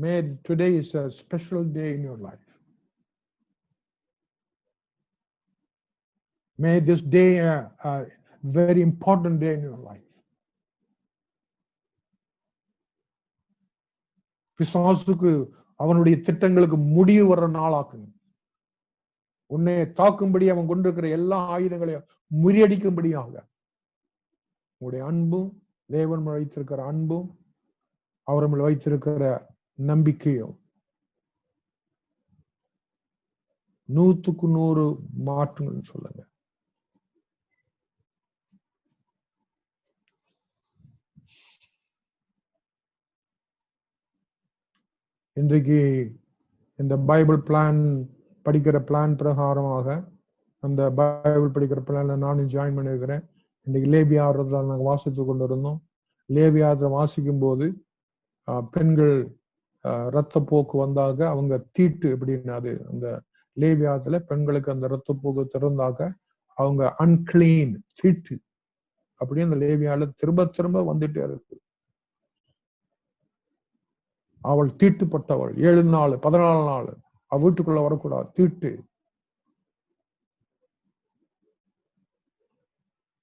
May today is a special day in your life. May this day a very important day in your life. பிசாசுக்கு அவனுடைய திட்டங்களுக்கு முடிவு வர்ற நாளாக்குங்க. உன்னை தாக்கும்படி அவன் கொண்டிருக்கிற எல்லா ஆயுதங்களையும் முறியடிக்கும்படியாக உங்களுடைய அன்பும், தேவன் வைத்திருக்கிற அன்பும், அவர் மேல் வைத்திருக்கிற நம்பிக்கையும் 100% மாற்றுங்கன்னு சொல்லுங்க. இன்றைக்கு இந்த பைபிள் பிளான் படிக்கிற பிளான் பிரகாரமாக அந்த பைபிள் படிக்கிற பிளான்ல நானும் ஜாயின் பண்ணிருக்கிறேன். இன்னைக்கு லேவியாரத்துல நாங்கள் வாசித்து கொண்டு இருந்தோம். லேவியாரத்தை வாசிக்கும் போது பெண்கள் இரத்தப்போக்கு வந்தாக அவங்க தீட்டு அப்படின்னு, அது அந்த லேவியாரத்துல பெண்களுக்கு அந்த இரத்தப்போக்கு திறந்தாக அவங்க அன்கிளீன், தீட்டு அப்படி அந்த லேவியால திரும்ப திரும்ப வந்துட்டே இருக்கு. அவள் தீட்டுப்பட்டவள். 7 நாள் 14 நாள் அவ வீட்டுக்குள்ள வரக்கூடாது, தீட்டு.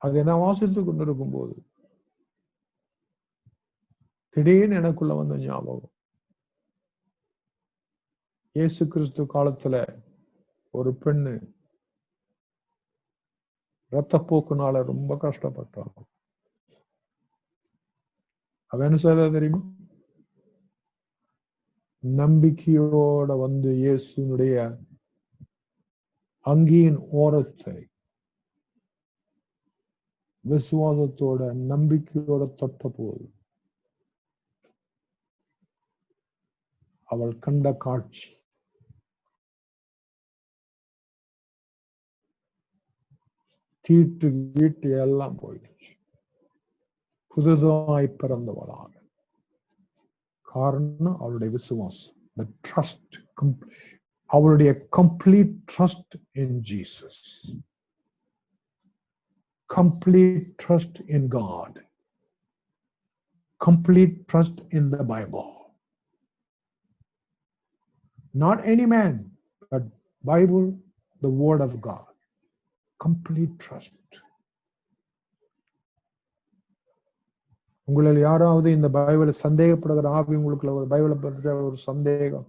அதை நான் வாசித்து கொண்டிருக்கும் போது திடீர்னு எனக்குள்ள வந்த ஞாபகம், இயேசு கிறிஸ்து காலத்துல ஒரு பெண்ணு இரத்தப்போக்குனால ரொம்ப கஷ்டப்பட்டாங்க. அவ என்ன செய்த தெரியுமா? நம்பிக்கையோட வந்து இயேசுனுடைய அங்கியின் ஓரத்தை விசுவாசத்தோட நம்பிக்கையோட தொட்ட போது அவள் கண்ட காட்சி, தீட்டு வீட்டு எல்லாம் போயிடுச்சு. புதுதாய் பிறந்தவளாக. காரணம் அவளுடைய விசுவாசம், the trust, அவளுடைய complete trust in Jesus, complete trust in God, complete trust in the Bible. Not any man, but Bible, the word of God. Complete trust. உங்களில் யாராவது இந்த பைபிளை சந்தேகப்படுகிற ஆவி உங்களுக்குள்ள ஒரு பைபிளை பற்றி ஒரு சந்தேகம்,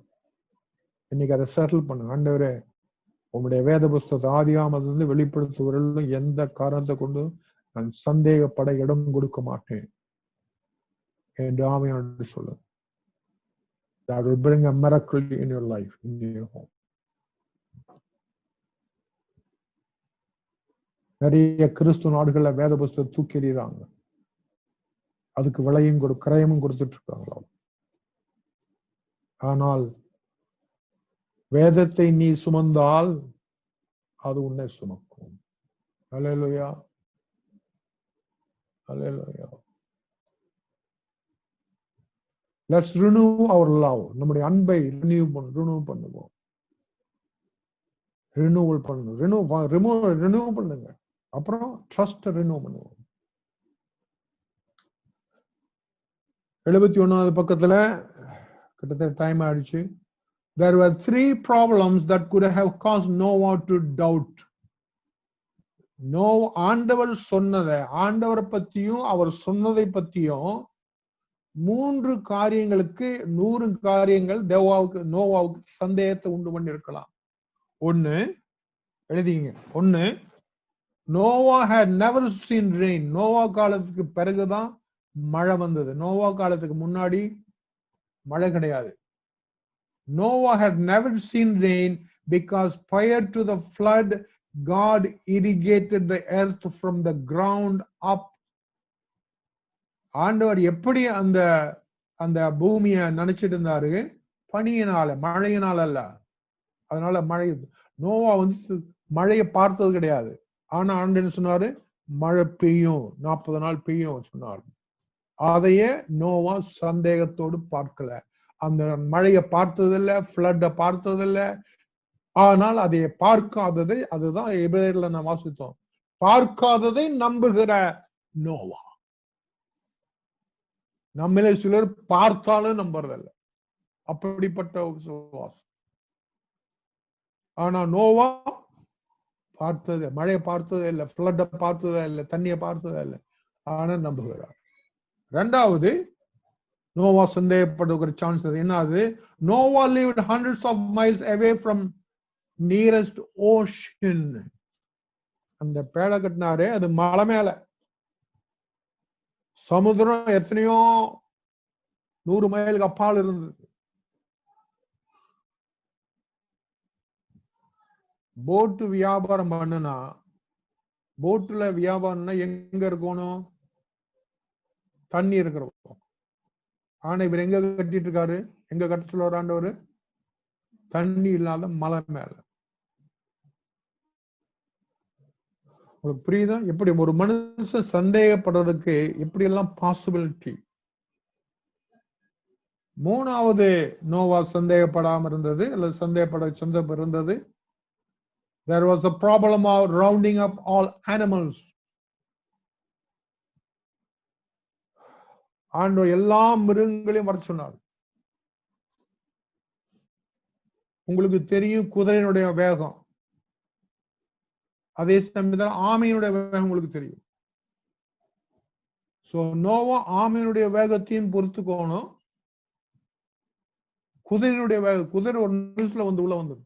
இன்னைக்கு அதை செட்டில் பண்ணுங்க. ஆண்டவரே, உங்களுடைய வேத புஸ்தகத்தை ஆதியாகமத்திலிருந்து வெளிப்படுத்துவதிலும் எந்த காரணத்தை கொண்டு நான் சந்தேகப்பட இடம் கொடுக்க மாட்டேன் என்று ஆவியானவர் சொல்லுங்க. That will bring a miracle in your life, in your home. நிறைய கிறிஸ்து நாடுகள்ல வேத புஸ்தகம் தூக்கி எறிகிறாங்க. அதுக்கு விலையும் கிரயமும் கொடுத்துட்டு இருக்காங்களா? ஆனால் வேதத்தை நீ சுமந்தால் அது உன்னை சுமக்கும். அல்லேலூயா, அல்லேலூயா. Let's renew our love. நம்முடைய அன்பை renew பண்ணுவோம். renew பண்ணுங்க. அப்புறம் ட்ரஸ்ட் renew பண்ணுவோம். 71வது பக்கத்துல கிட்டத்தட்ட டைம் ஆயிடுச்சு. There were 3 problems that could have caused Noah to doubt. ஆண்டவர் சொன்னதை, ஆண்டவரை பத்தியும் அவர் சொன்னதை பத்தியும் 3 காரியங்களுக்கு 100 காரியங்கள் நோவாவுக்கு சந்தேகத்தை உண்டு பண்ணி இருக்கலாம். ஒன்னு எழுதிங்க. ஒன்னு, Noah had never seen rain. Noah காலத்துக்கு பிறகுதான் மழை வந்தது. நோவா காலத்துக்கு முன்னாடி மழை கிடையாது. Noah had never seen rain because prior to the flood God irrigated the earth from the ground up. ஆண்டவர் எப்படி அந்த அந்த பூமியை நினைச்சிட்டு இருந்தாரு? பனியினால, மழையினால அல்ல. அதனால மழை, நோவா வந்து மழையை பார்த்தது கிடையாது. ஆனா ஆண்டவர் சொன்னாரு மழை பெய்யும், 40 நாள் பெய்யும் சொன்னார். அதையே நோவா சந்தேகத்தோடு பார்க்கல. அந்த மழையை பார்த்ததில்ல, ஃப்ளட்டை பார்த்ததில்ல. ஆனால் அதை பார்க்காததை, அதுதான் எபிரேயர்ல நான் வாசித்தோம், பார்க்காததை நம்புகிற நோவா. நம்மளே சிலர் பார்த்தாலும் நம்புறதில்ல, அப்படிப்பட்ட விசுவாசம். ஆனா நோவா பார்த்தது, மழையை பார்த்ததே இல்லை, ஃப்ளட்டை பார்த்ததே இல்லை, தண்ணியை பார்த்ததே இல்லை, ஆனா நம்புகிறார். ரெண்டாவது, நோவா சந்தேகப்படுகிற சான்ஸ் என்னது? Noah lived hundreds of miles away from nearest ocean. அந்த பேழை கட்டினாரு, அது மலை மேல. சமுத்திரம் எத்தனையோ 100 மைலுக்கு அப்பால் இருந்தது. போட்டு வியாபாரம் பண்ணுனா, போட்டுல வியாபாரம்னா எங்க இருக்கணும்? தண்ணி இருக்கிறப்போ. ஆனா இவர் எங்க கட்டிட்டு இருக்காரு? எங்க கட்ட சொல்லுவார் ஆண்டவர்? தண்ணி இல்லாத மலை மேல. உங்களுக்கு புரியுதா? எப்படி ஒரு மனுஷன் சந்தேகப்படுறதுக்கு எப்படி எல்லாம் பாசிபிலிட்டி. மூணாவது, நோவா சந்தேகப்படாம இருந்தது அல்லது சந்தேகப்பட இருந்தது. There was a problem of rounding up all animals. ஆண்டவர் எல்லா மிருகங்களையும் வர சொன்னார். உங்களுக்கு தெரியும் குதிரையினுடைய வேகம், அதே சமயத்தில் ஆமையினுடைய வேகம் உங்களுக்கு தெரியும். சோ நோவா ஆமையினுடைய வேகத்தையும் பொறுத்துக்கோணும், குதிரையினுடைய வேகம். குதிரை ஒரு நிமிஷத்துல வந்து உள்ள வந்தது.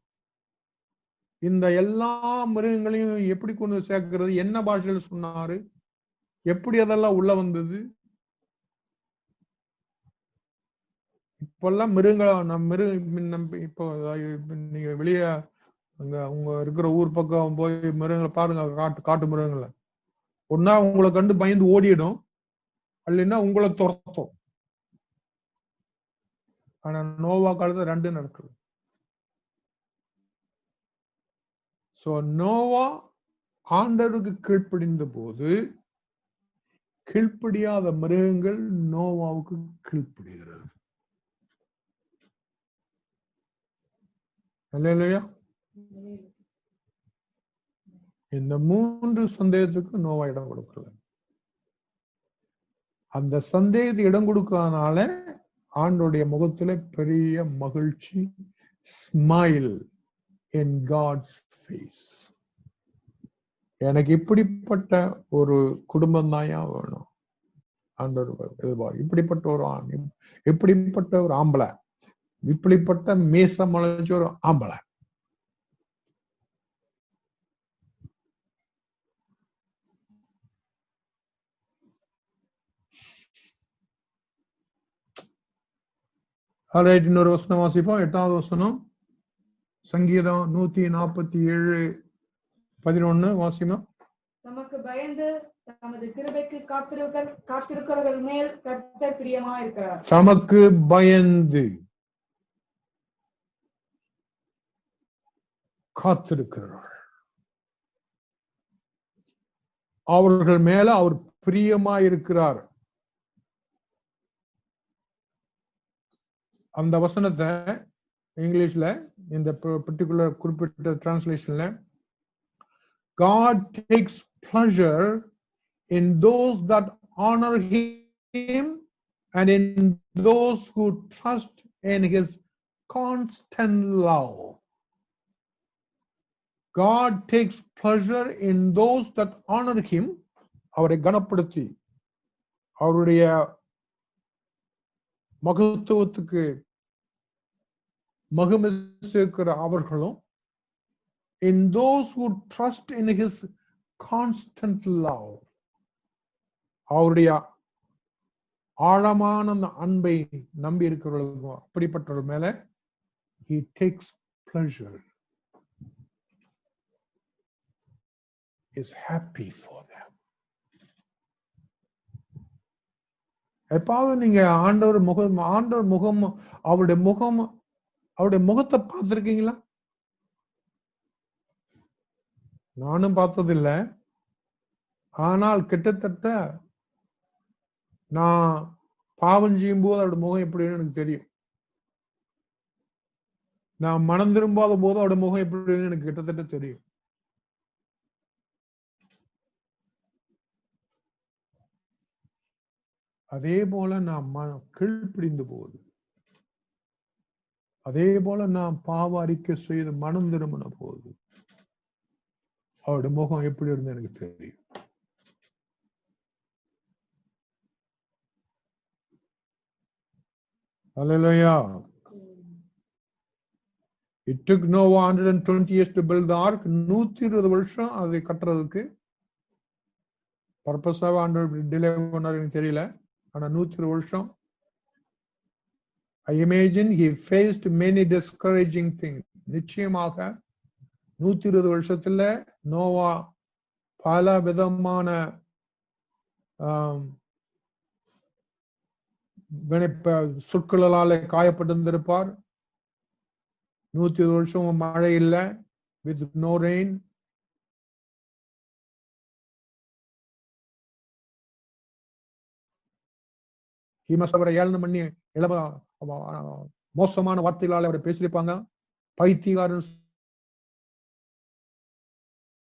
இந்த எல்லா மிருகங்களையும் எப்படி கொண்டு சேர்க்கிறது? என்ன பாஷையில சொன்னாரு? எப்படி அதெல்லாம் உள்ள வந்தது? இப்பெல்லாம் மிருகங்களை இப்போ நீங்க வெளியே அங்க உங்க இருக்கிற ஊர் பக்கம் போய் மிருகங்களை பாருங்க, காட்டு மிருகங்களை. ஒன்னா உங்களை கண்டு பயந்து ஓடிடும், இல்லைன்னா உங்களை துரத்தும். ஆனா நோவா காலத்துல 2 நடக்குது. சோ நோவா ஆண்டவருக்கு கீழ்ப்படிந்த போது கீழ்ப்படியாத மிருகங்கள் நோவாவுக்கு கீழ்ப்படுகிறது. இல்லையா? இந்த 3 சந்தேகத்துக்கு நோவா இடம் கொடுக்கல. அந்த சந்தேகத்தை இடம் கொடுக்காதனால ஆண்டோடைய முகத்துல பெரிய மகிழ்ச்சி, ஸ்மைல் in God's face. எனக்கு இப்படிப்பட்ட ஒரு குடும்பம் தாயா வேணும் ஆண்டவர். இப்படிப்பட்ட ஒரு ஆண், இப்படிப்பட்ட ஒரு ஆம்பளை, இப்படிப்பட்ட மீசம் முளைச்ச ஒரு ஆம்பளை. இன்னொரு வசனம் வாசிப்போம். 8வது வசனம், சங்கீதம் 147:11 வாசிமா. நமக்கு பயந்து தமது கிருபைக்கு காத்திருக்கிறவர்கள் மேல் கர்த்தர் பிரியமாயிருக்கிறார். தமக்கு பயந்து காத்திருக்கிறார், அவர்கள் மேல அவர் பிரியமாயிருக்கிறார். அந்த வசனத்தை இங்கிலீஷ்ல இந்த பர்டிகுலர் குறிப்பிட்ட டிரான்ஸ்லேஷன்ல, God takes pleasure in those that honor him and in those who trust in his constant love. God takes pleasure in those that honor him. அவரை கனப்படுத்தி அவருடைய மகத்துவத்துக்கு மகிமை சேர்க்கிற அவர்களும், in those who trust in his constant love, அவருடைய ஆழமான அன்பை நம்பி இருக்கிறவர்களுக்கும், அப்படிப்பட்டவர்கள் மேல he takes pleasure, is happy for them. எப்பாவது நீங்க ஆண்டவர் முகம் அவருடைய முகத்தை பார்த்திருக்கீங்களா? நானும் பார்த்ததில்லை. ஆனால் கிட்டத்தட்ட நான் பாவம் செய்யும் போது அவருடைய முகம் எப்படின்னு எனக்கு தெரியும். நான் மனம் திரும்பாத போது அவருடைய முகம் எப்படின்னு எனக்கு கிட்டத்தட்ட தெரியும். அதே போல நான் கீழ்ப்பிடிந்த போது, அதே போல நான் பாவ அறிக்கை செய்து மனம் திரும்பின போது அவருடைய முகம் எப்படி இருந்து எனக்கு தெரியும். Hallelujah. It took Noah 120 years to build the ark. 120 வருஷம் அதை கட்டுறதுக்கு. பர்பஸாக ஆண்டவர் டிலே பண்ணாரு எனக்கு தெரியல. ஆனா 120 வருஷம். I imagine he faced many discouraging things. நிச்சயமாக 120 வருஷத்துல நோவா பல விதமான சொற்களால காயப்பட்டிருந்திருப்பார். 120 வருஷம் மழை இல்லை, with no rain. He must have ஏளனம் பண்ணி மோசமான வார்த்தைகளால் அவரை பேசியிருப்பாங்க. பைத்தியக்காரன்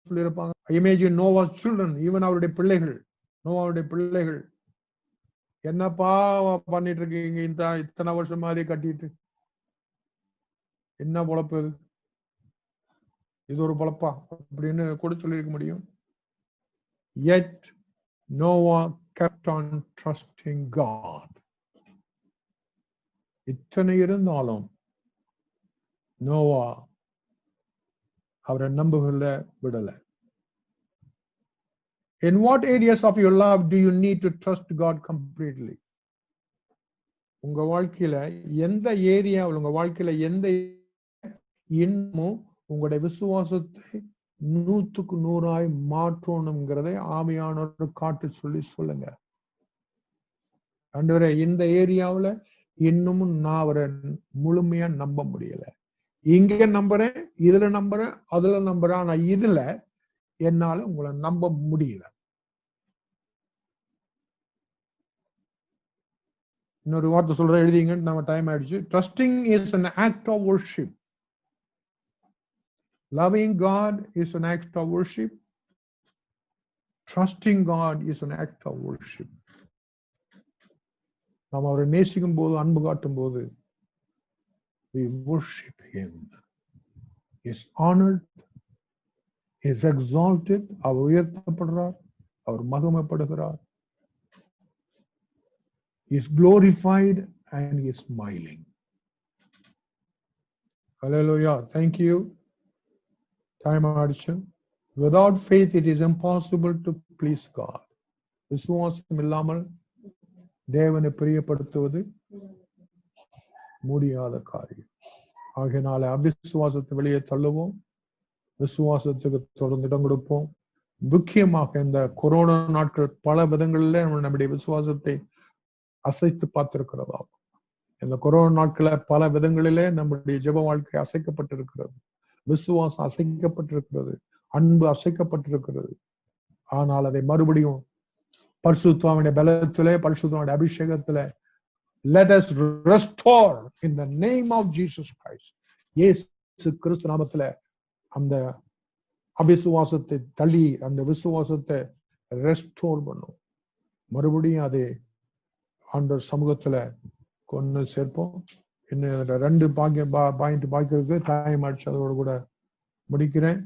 சொல்லியிருப்பாங்க. I imagine Noah's children, even அவருடைய பிள்ளைகள், நோவாவுடைய பிள்ளைகள், என்னப்பா பண்ணிட்டு இருக்கீங்க, இத்தனை வருஷமா அதை கட்டிட்டு, என்ன பொழப்பு இது ஒரு பொழப்பா அப்படின்னு கூட சொல்லியிருக்க முடியும். Yet Noah kept on trusting God. இத்தனை இருந்தாலும் நோவா அவரை நம்புகள்ல விடல. In what areas of your life do you need to trust God completely? உங்க வாழ்க்கையில எந்த ஏரியாவில், உங்க வாழ்க்கையில எந்த இன்னமும் உங்களுடைய விசுவாசத்தை 100க்கு 100 மாற்றணுங்கிறதை ஆவியானவர் காட்டு சொல்லுங்க. ஆண்டவரே, இந்த ஏரியாவுல இன்னமும் நான் அவரை முழுமையா நம்ப முடியல. இங்க நம்புறேன், இதுல நம்புறேன், அதுல நம்புறேன், ஆனா இதுல என்னால உங்களை நம்ப முடியல. இன்னொரு வார்த்தை சொல்ற, எழுதிங்க, நம்ம டைம் ஆயிடுச்சு. Trusting is an act of worship. Loving God is an act of worship. Trusting God is an act of worship. நாம் அவரை நேசிக்கும் போது, அன்பு காட்டும் போது, we worship him. He is honored, he is exalted. Our உயர்த்தப்படுறார், our மகிமைப்படுகிறார். He is glorified and he is smiling. Hallelujah. Thank you. Time ஆயிடுச்சு. Without faith it is impossible to please God. விசுவாசம் இல்லாமல் தேவனை பிரியப்படுத்துவது முடியாத காரியம். ஆகையினால அவிசுவாசத்தை வெளியே தள்ளுவோம், விசுவாசத்துக்கு தொடர்ந்து இடம் கொடுப்போம். முக்கியமாக இந்த கொரோனா நாட்கள் பல விதங்களில நம்முடைய விசுவாசத்தை அசைத்து பார்த்திருக்கிறதா. இந்த கொரோனா நாட்கள பல விதங்களிலே நம்முடைய ஜெப வாழ்க்கை அசைக்கப்பட்டிருக்கிறது, விசுவாசம் அசைக்கப்பட்டிருக்கிறது, அன்பு அசைக்கப்பட்டிருக்கிறது. ஆனால் அதை மறுபடியும் பரிசுத்தாவினுடைய பலத்திலே, பரிசுத்தாவினுடைய அபிஷேகத்திலே, let us restore in the name of Jesus Christ. இயேசு கிறிஸ்து நாமத்திலே அந்த அவிசுவாசத்தை தள்ளி அந்த விசுவாசத்தை ரெஸ்டோர் பண்ணும். மறுபடியும் அதை ஆண்டவர் சமூகத்துல கொண்டு சேர்ப்போம். இன்னும் 2 பாயிண்ட் பாக்கி இருக்கு. டைம் ஆயிடுச்சு, அதோட கூட முடிக்கிறேன்.